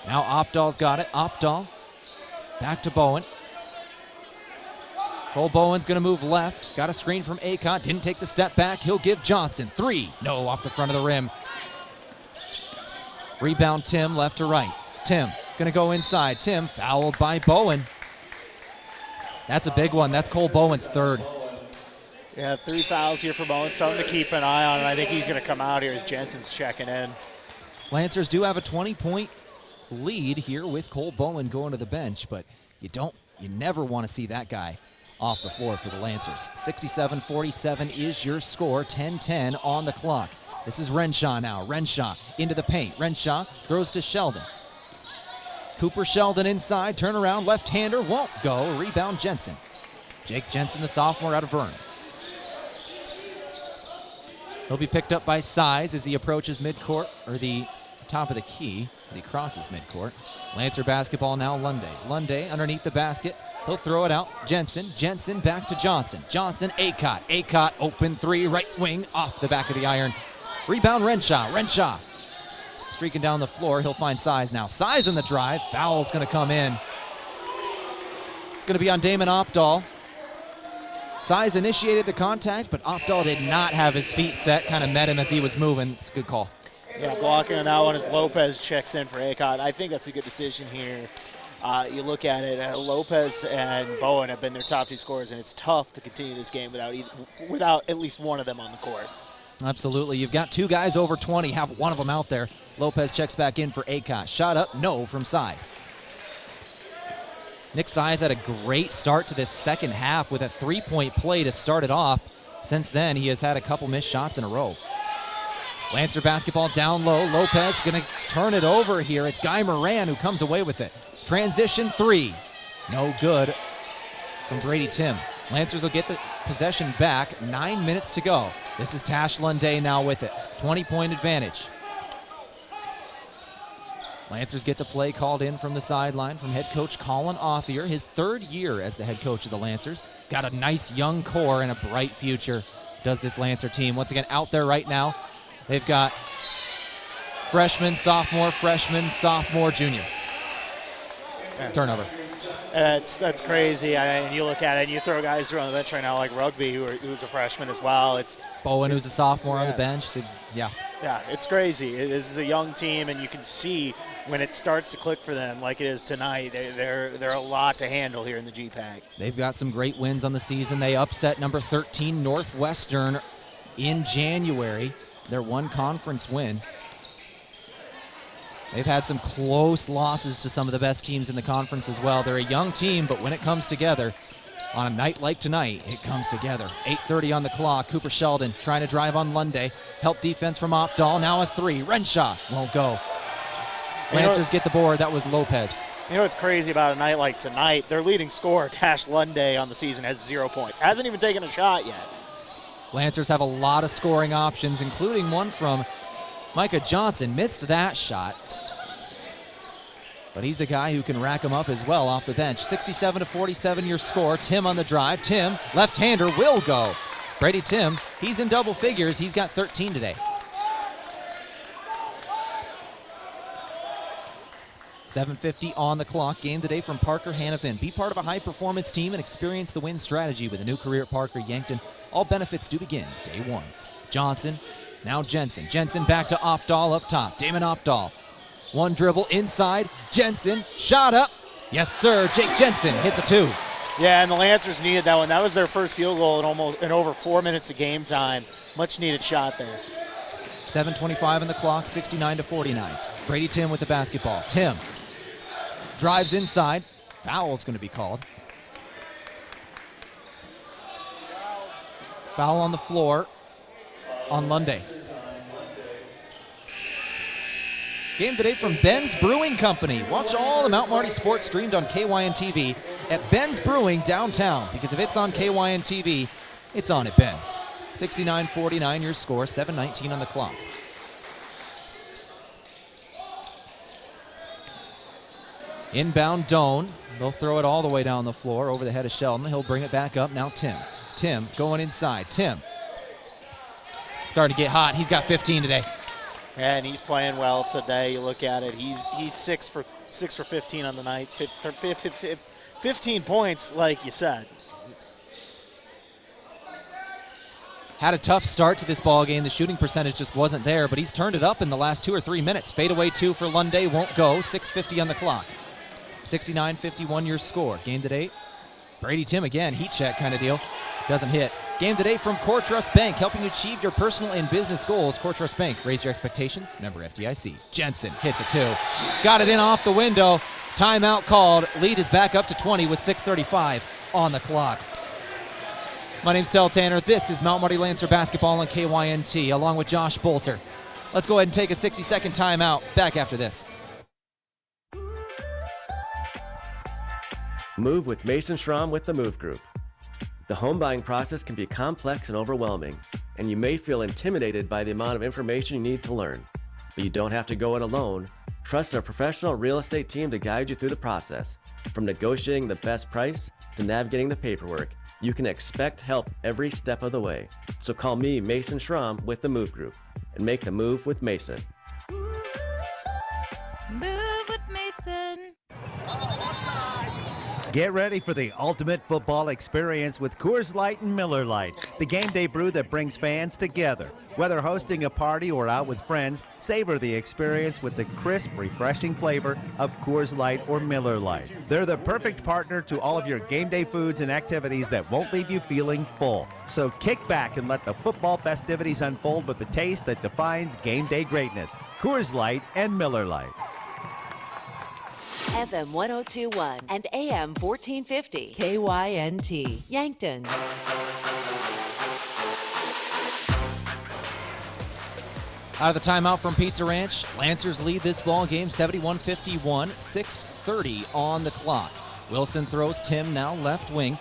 A: Now Opdahl's got it. Opdahl back to Bowen. Cole Bowen's going to move left. Got a screen from Acott. Didn't take the step back. He'll give Johnson. 3. No, off the front of the rim. Rebound Tim left to right. Tim going to go inside. Tim fouled by Bowen. That's a big one. That's Cole Bowen's 3rd.
B: Yeah, 3 fouls here for Bowen. Something to keep an eye on, and I think he's going to come out here as Jensen's checking in. Lancers
A: do have a 20-point lead here with Cole Bowen going to the bench, but you You never want to see that guy off the floor for the Lancers. 67-47 is your score, 10-10 on the clock. This is Renshaw now. Renshaw into the paint. Renshaw throws to Sheldon. Cooper Sheldon inside, turnaround, left-hander, won't go. Rebound Jensen. Jake Jensen, the sophomore out of Verne. He'll be picked up by Size as he approaches midcourt, or the top of the key as he crosses midcourt. Lancer basketball now, Lunday. Lunday underneath the basket. He'll throw it out. Jensen. Jensen back to Johnson. Johnson, Acott. Acott, open three, right wing, off the back of the iron. Rebound Renshaw. Renshaw streaking down the floor. He'll find Size now. Size in the drive. Foul's going to come in. It's going to be on Damon Opdahl. Size initiated the contact, but Opdahl did not have his feet set. Kind of met him as he was moving. It's a good call.
B: Yeah, blocking on that one as Lopez checks in for Acott. I think that's a good decision here. You look at it, Lopez and Bowen have been their top two scorers, and it's tough to continue this game without at least one of them on the court.
A: Absolutely. You've got two guys over 20, have one of them out there. Lopez checks back in for Acott. Shot up, no from Size. Nick Size had a great start to this second half with a three-point play to start it off. Since then, he has had a couple missed shots in a row. Lancer basketball down low. Lopez going to turn it over here. It's Guy Moran who comes away with it. Transition three. No good from Brady Tim. Lancers will get the possession back. 9 minutes to go. This is Tash Lunday now with it. 20-point advantage. Lancers get the play called in from the sideline from head coach Colin Authier, his third year as the head coach of the Lancers. Got a nice young core and a bright future, does this Lancer team. Once again, out there right now, they've got freshman, sophomore, junior. Turnover.
B: That's crazy. And you look at it, and you throw guys who are on the bench right now like Rugby, who's a freshman as well. It's
A: Bowen, who's a sophomore on the bench. Yeah,
B: it's crazy. This is a young team, and you can see when it starts to click for them like it is tonight, they're a lot to handle here in the GPAC.
A: They've got some great wins on the season. They upset number 13 Northwestern in January, their one conference win. They've had some close losses to some of the best teams in the conference as well. They're a young team, but when it comes together, on a night like tonight, it comes together. 8:30 on the clock. Cooper Sheldon trying to drive on Lunday. Help defense from Opdahl. Now a three. Renshaw won't go. Lancers get the board. That was Lopez.
B: You know what's crazy about a night like tonight? Their leading scorer, Tash Lunday, on the season has 0 points. Hasn't even taken a shot yet.
A: Lancers have a lot of scoring options, including one from Micah Johnson. Missed that shot. But he's a guy who can rack them up as well off the bench. 67-47 your score. Tim on the drive. Tim, left-hander, will go. Brady Tim, he's in double figures. He's got 13 today. 7:50 on the clock. Game today from Parker Hannafin. Be part of a high-performance team and experience the win strategy with a new career at Parker Yankton. All benefits do begin day one. Johnson, now Jensen. Jensen back to Opdahl up top. Damon Opdahl. One dribble inside. Jensen, shot up. Yes, sir. Jake Jensen hits a two.
B: Yeah, and the Lancers needed that one. That was their first field goal in over 4 minutes of game time. Much needed shot there.
A: 7:25 on the clock, 69-49. Brady Tim with the basketball. Tim drives inside. Foul's going to be called. Foul on the floor on Lunday. Game today from Ben's Brewing Company. Watch all the Mount Marty sports streamed on KYN TV at Ben's Brewing downtown, because if it's on KYN TV, it's on at Ben's. 69-49 your score, 7:19 on the clock. Inbound Doane. They'll throw it all the way down the floor over the head of Sheldon. He'll bring it back up. Now Tim. Tim going inside. Tim starting to get hot. He's got 15 today.
B: And he's playing well today. You look at it. He's 6 for 15 on the night. 15 points, like you said.
A: Had a tough start to this ball game. The shooting percentage just wasn't there, but he's turned it up in the last 2 or 3 minutes. Fadeaway two for Lunday won't go. 6:50 on the clock. 69-51 your score. Game today. Brady Tim again. Heat check kind of deal. Doesn't hit. Game today from Core Trust Bank, helping you achieve your personal and business goals. Core Trust Bank, raise your expectations. Member FDIC. Jensen hits a 2. Got it in off the window. Timeout called. Lead is back up to 20 with 6:35 on the clock. My name's Tel Tanner. This is Mount Marty Lancer basketball on KYNT, along with Josh Bolter. Let's go ahead and take a 60-second timeout. Back after this.
L: Move with Mason Schramm with the Move Group. The home buying process can be complex and overwhelming, and you may feel intimidated by the amount of information you need to learn. But you don't have to go it alone. Trust our professional real estate team to guide you through the process. From negotiating the best price to navigating the paperwork, you can expect help every step of the way. So call me, Mason Schramm, with the Move Group, and make the move with Mason.
Q: Move with Mason.
J: Get ready for the ultimate football experience with Coors Light and Miller Lite, the game day brew that brings fans together. Whether hosting a party or out with friends, savor the experience with the crisp, refreshing flavor of Coors Light or Miller Lite. They're the perfect partner to all of your game day foods and activities that won't leave you feeling full. So kick back and let the football festivities unfold with the taste that defines game day greatness. Coors Light and Miller Lite.
H: FM 1021 and AM 1450. KYNT, Yankton.
A: Out of the timeout from Pizza Ranch, Lancers lead this ball game 71-51, 6:30 on the clock. Wilson throws. Tim now left wing.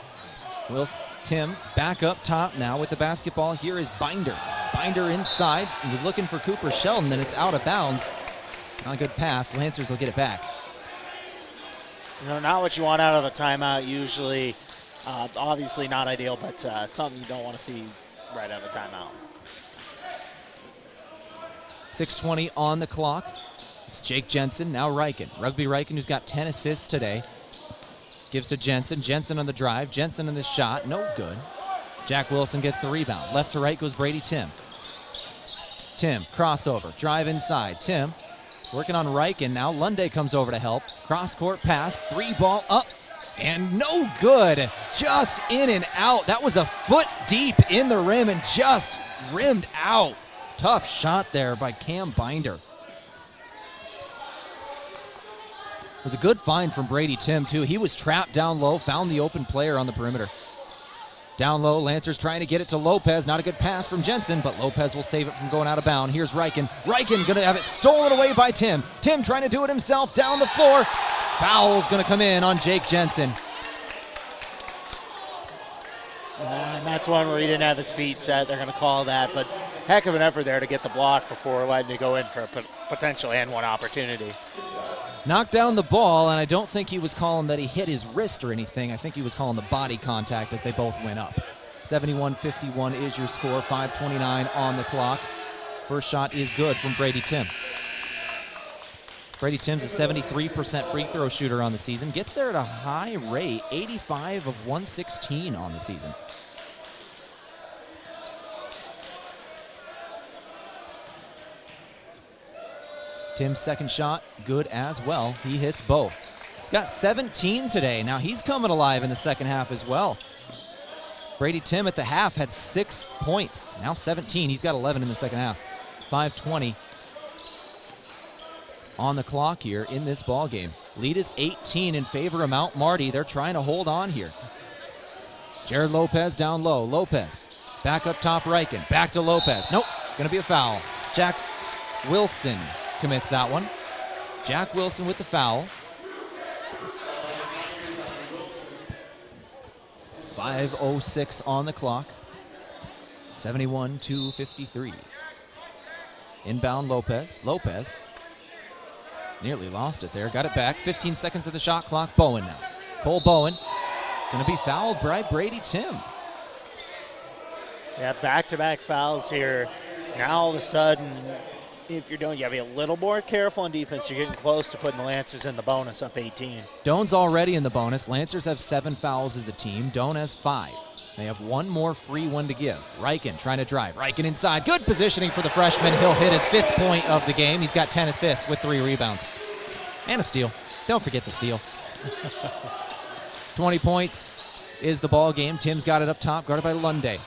A: Tim back up top now with the basketball. Here is Binder. Binder inside. He was looking for Cooper Sheldon, and it's out of bounds. Not a good pass. Lancers will get it back.
B: Not what you want out of a timeout usually. Obviously not ideal, but something you don't want to see right out of a timeout.
A: 6:20 on the clock. It's Jake Jensen, now Reichen. Rugby Reichen, who's got 10 assists today. Gives to Jensen. Jensen on the drive. Jensen in the shot. No good. Jack Wilson gets the rebound. Left to right goes Brady Tim. Tim, crossover. Drive inside. Tim working on Reichen. Now Lunde comes over to help. Cross-court pass. 3-ball up. And no good. Just in and out. That was a foot deep in the rim and just rimmed out. Tough shot there by Cam Binder. It was a good find from Brady Tim, too. He was trapped down low, found the open player on the perimeter. Down low, Lancers trying to get it to Lopez. Not a good pass from Jensen, but Lopez will save it from going out of bounds. Here's Reichen. Reichen going to have it stolen away by Tim. Tim trying to do it himself down the floor. Foul's going to come in on Jake Jensen.
B: And that's one where he didn't have his feet set. They're going to call that, but heck of an effort there to get the block before letting it go in for a potential and one opportunity.
A: Knocked down the ball, and I don't think he was calling that he hit his wrist or anything. I think he was calling the body contact as they both went up. 71-51 is your score, 5:29 on the clock. First shot is good from Brady Tim. Brady Tim's a 73% free throw shooter on the season. Gets there at a high rate, 85 of 116 on the season. Tim's second shot, good as well. He hits both. He's got 17 today. Now he's coming alive in the second half as well. Brady Tim at the half had 6 points. Now 17. He's got 11 in the second half. 5:20 on the clock here in this ball game. Lead is 18 in favor of Mount Marty. They're trying to hold on here. Jared Lopez down low. Lopez back up top. Reichen. Back to Lopez. Nope. Going to be a foul. Jack Wilson commits that one. Jack Wilson with the foul. 5:06 on the clock. 71-53. Inbound Lopez. Lopez nearly lost it there. Got it back. 15 seconds of the shot clock. Bowen now. Cole Bowen going to be fouled by Brady Tim.
B: Yeah, back-to-back fouls here. Now all of a sudden, if you're doing, you gotta be a little more careful on defense. You're getting close to putting the Lancers in the bonus up 18.
A: Doane's already in the bonus. Lancers have 7 fouls as a team. Doane has 5. They have one more free one to give. Reichen trying to drive. Reichen inside. Good positioning for the freshman. He'll hit his 5th point of the game. He's got 10 assists with 3 rebounds. And a steal. Don't forget the steal. 20 points is the ball game. Tim's got it up top, guarded by Lunde.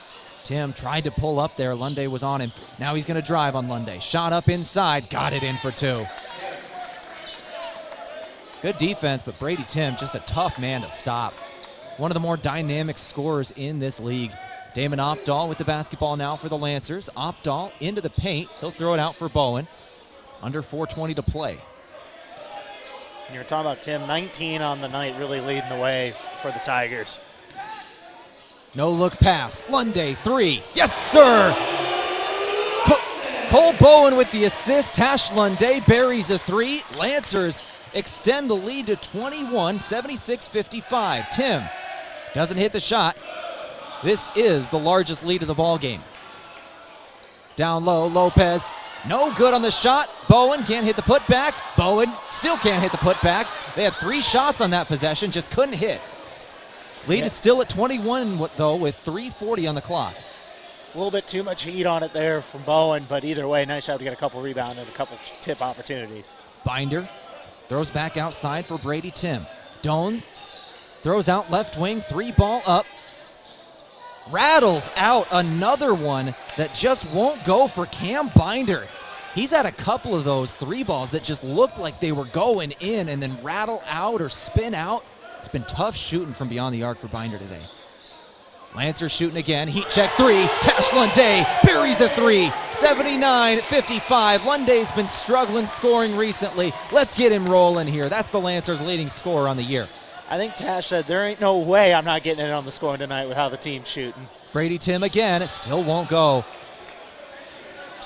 A: Tim tried to pull up there. Lunday was on him. Now he's going to drive on Lunday. Shot up inside. Got it in for 2. Good defense, but Brady Tim, just a tough man to stop. One of the more dynamic scorers in this league. Damon Opdahl with the basketball now for the Lancers. Opdahl into the paint. He'll throw it out for Bowen. Under 4:20 to play.
B: You're talking about Tim, 19 on the night, really leading the way for the Tigers.
A: No look pass. Lunday, 3. Yes, sir! Cole Bowen with the assist. Tash Lunday buries a 3. Lancers extend the lead to 21, 76-55. Tim doesn't hit the shot. This is the largest lead of the ball game. Down low, Lopez. No good on the shot. Bowen can't hit the putback. Bowen still can't hit the putback. They had 3 shots on that possession, just couldn't hit. Lead is still at 21, though, with 3:40 on the clock.
B: A little bit too much heat on it there from Bowen, but either way, nice job to get a couple rebounds and a couple tip opportunities.
A: Binder throws back outside for Brady Tim. Doane throws out left wing, 3-ball up. Rattles out another one that just won't go for Cam Binder. He's had a couple of those 3-balls that just looked like they were going in and then rattle out or spin out. It's been tough shooting from beyond the arc for Binder today. Lancers shooting again. Heat check 3. Tash Lunday buries a 3. 79-55. Lunday's been struggling scoring recently. Let's get him rolling here. That's the Lancers' leading scorer on the year.
B: I think Tash said, there ain't no way I'm not getting it on the scoring tonight with how the team's shooting.
A: Brady Tim again. It still won't go.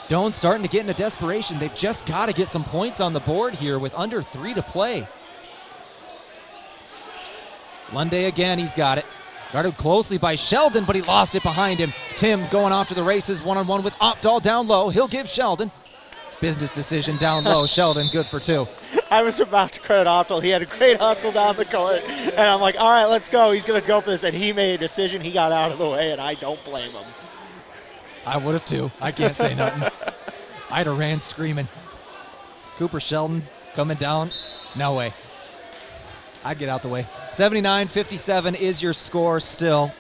A: Doane's starting to get into desperation. They've just got to get some points on the board here with under 3 to play. Lunday again, he's got it. Guarded closely by Sheldon, but he lost it behind him. Tim going off to the races, one-on-one with Opdahl down low. He'll give Sheldon. Business decision down low. Sheldon, good for 2.
B: I was about to credit Opdahl. He had a great hustle down the court, and I'm like, all right, let's go. He's going to go for this, and he made a decision. He got out of the way, and I don't blame him.
A: I would have too. I can't say nothing. I'd have ran screaming. Cooper Sheldon coming down. No way. I'd get out the way. 79-57 is your score still.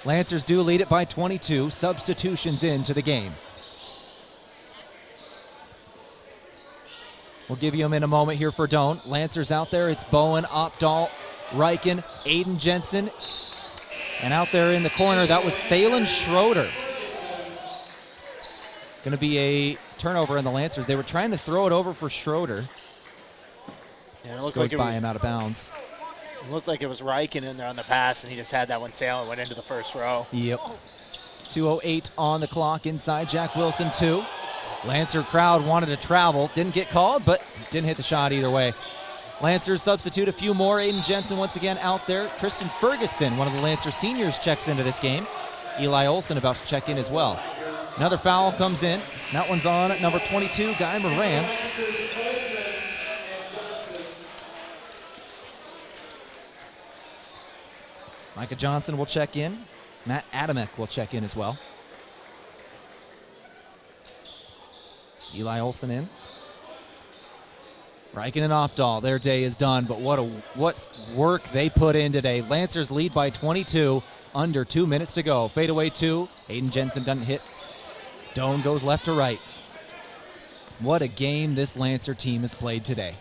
A: Lancers do lead it by 22. Substitutions into the game. We'll give you them in a moment here for Doane. Lancers out there. It's Bowen, Opdahl, Reichen, Aiden Jensen. And out there in the corner, that was Thalen Schroeder. Going to be a turnover in the Lancers. They were trying to throw it over for Schroeder.
B: Yeah, it looked
A: goes
B: like it
A: by
B: was,
A: him out of bounds.
B: It looked like it was Reichen in there on the pass, and he just had that one sail and went into the first row.
A: Yep. 2:08 on the clock inside. Jack Wilson 2. Lancer crowd wanted to travel. Didn't get called, but didn't hit the shot either way. Lancers substitute a few more. Aiden Jensen once again out there. Tristan Ferguson, one of the Lancer seniors, checks into this game. Eli Olson about to check in as well. Another foul comes in. That one's on number 22, Guy Moran. Micah Johnson will check in. Matt Adamek will check in as well. Eli Olson in. Reichen and Opdahl, their day is done, but what work they put in today. Lancers lead by 22, under 2 minutes to go. Fadeaway 2, Aiden Jensen doesn't hit. Doane goes left to right. What a game this Lancer team has played today.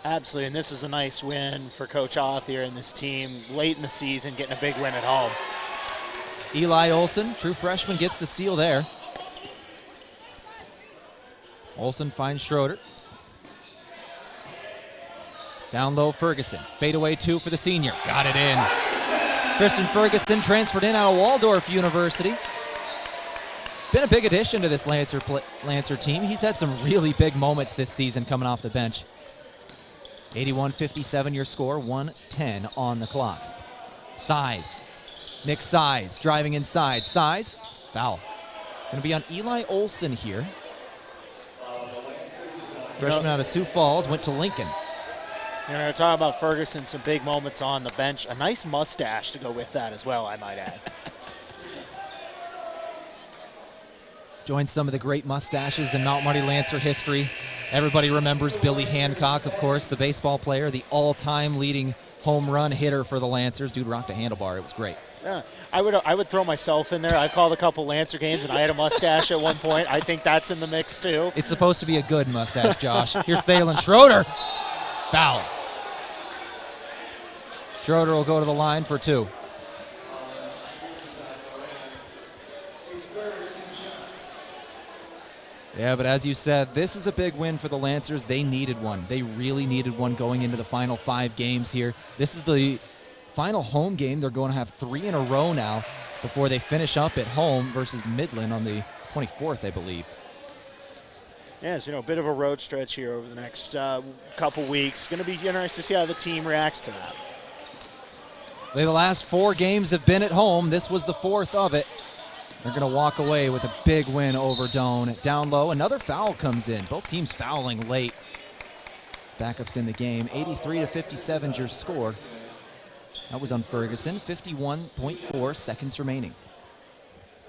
B: Absolutely, and this is a nice win for Coach Othier and this team late in the season, getting a big win at home.
A: Eli Olson, true freshman, gets the steal there. Olson finds Schroeder. Down low, Ferguson. Fadeaway 2 for the senior. Got it in. Tristan Ferguson transferred in out of Waldorf University. Been a big addition to this Lancer team. He's had some really big moments this season coming off the bench. 81-57 your score, 1:10 on the clock. Size. Nick Size driving inside. Size, foul. Going to be on Eli Olson here. Freshman out of Sioux Falls, went to Lincoln.
B: You know, talking about Ferguson, some big moments on the bench. A nice mustache to go with that as well, I might add.
A: Joins some of the great mustaches in Mount Marty Lancer history. Everybody remembers Billy Hancock, of course, the baseball player, the all-time leading home run hitter for the Lancers. Dude rocked a handlebar. It was great.
B: Yeah, I would throw myself in there. I called a couple Lancer games, and I had a mustache at one point. I think that's in the mix, too.
A: It's supposed to be a good mustache, Josh. Here's Thalen Schroeder. Foul. Schroeder will go to the line for 2. Yeah, but as you said, this is a big win for the Lancers. They needed one. They really needed one going into the final 5 games here. This is the final home game. They're going to have 3 in a row now before they finish up at home versus Midland on the 24th, I believe.
B: Yeah, it's a bit of a road stretch here over the next couple weeks. Going to be interesting to see how the team reacts to that.
A: The last 4 games have been at home. This was the 4th of it. They're going to walk away with a big win over Doane. Down low, another foul comes in. Both teams fouling late. Backups in the game. 83-57 is your score. That was on Ferguson. 51.4 seconds remaining.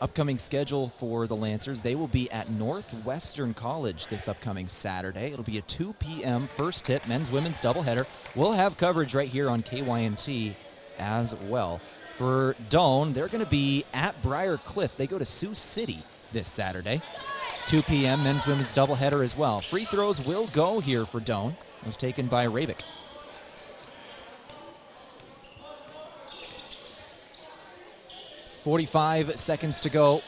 A: Upcoming schedule for the Lancers. They will be at Northwestern College this upcoming Saturday. It'll be a 2 p.m. first tip, men's, women's doubleheader. We'll have coverage right here on KYNT as well. For Doane, they're going to be at Briar Cliff. They go to Sioux City this Saturday. 2 p.m. men's, women's doubleheader as well. Free throws will go here for Doane. It was taken by Rabick. .45 seconds to go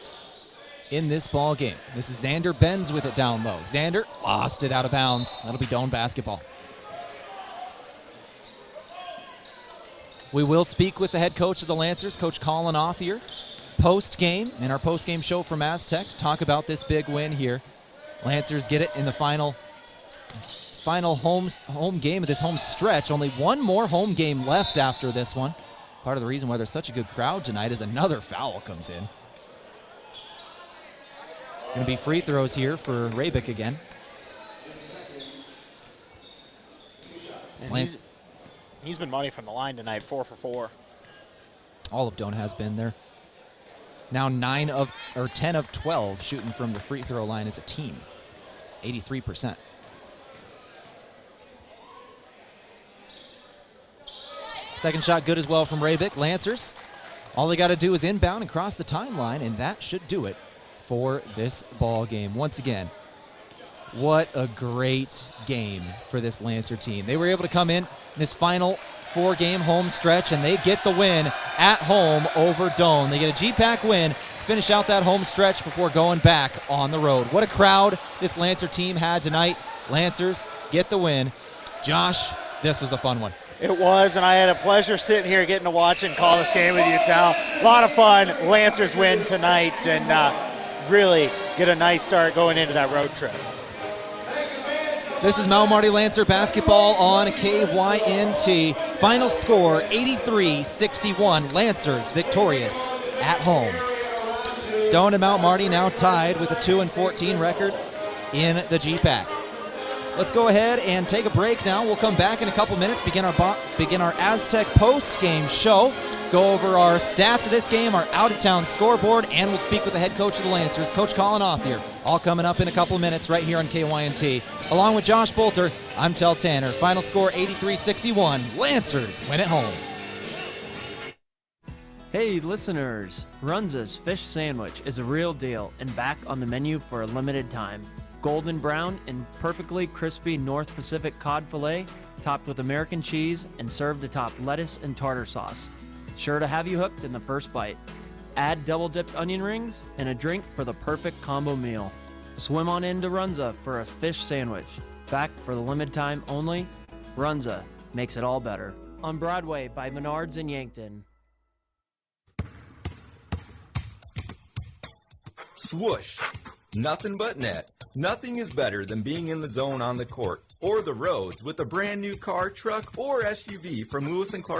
A: in this ball game. This is Xander Benz with it down low. Xander lost it out of bounds. That'll be Doane basketball. We will speak with the head coach of the Lancers, Coach Colin Othier, post-game, in our post-game show from Aztec to talk about this big win here. Lancers get it in the final home game of this home stretch. Only one more home game left after this one. Part of the reason why there's such a good crowd tonight is another foul comes in. Going to be free throws here for Rabick again.
B: He's been money from the line tonight, 4 for 4.
A: All of Doane has been there. Now 10 of 12 shooting from the free throw line as a team. 83%. Second shot good as well from Rabick. Lancers, all they got to do is inbound and cross the timeline, and that should do it for this ball game. Once again, what a great game for this Lancer team. They were able to come in this final 4-game home stretch, and they get the win at home over Doane. They get a GPAC win, finish out that home stretch before going back on the road. What a crowd this Lancer team had tonight. Lancers get the win. Josh, this was a fun one.
B: It was, and I had a pleasure sitting here getting to watch and call this game with you, Tal. A lot of fun. Lancers win tonight and really get a nice start going into that road trip.
A: This is Mount Marty Lancer basketball on KYNT. Final score, 83-61. Lancers victorious at home. Doane and Mount Marty now tied with a 2-14 record in the GPAC. Let's go ahead and take a break now. We'll come back in a couple minutes, begin our Aztec post-game show, go over our stats of this game, our out-of-town scoreboard, and we'll speak with the head coach of the Lancers, Coach Colin Othier. All coming up in a couple minutes right here on KYNT. Along with Josh Bolter, I'm Tel Tanner. Final score 83-61. Lancers win at home.
D: Hey listeners, Runza's Fish Sandwich is a real deal and back on the menu for a limited time. Golden brown and perfectly crispy North Pacific cod fillet, topped with American cheese and served atop lettuce and tartar sauce. Sure to have you hooked in the first bite. Add double-dipped onion rings and a drink for the perfect combo meal. Swim on into Runza for a fish sandwich. Back for the limited time only. Runza makes it all better. On Broadway by Menards in Yankton.
M: Swoosh. Nothing but net. Nothing is better than being in the zone on the court or the roads with a brand new car, truck, or SUV from Lewis & Clark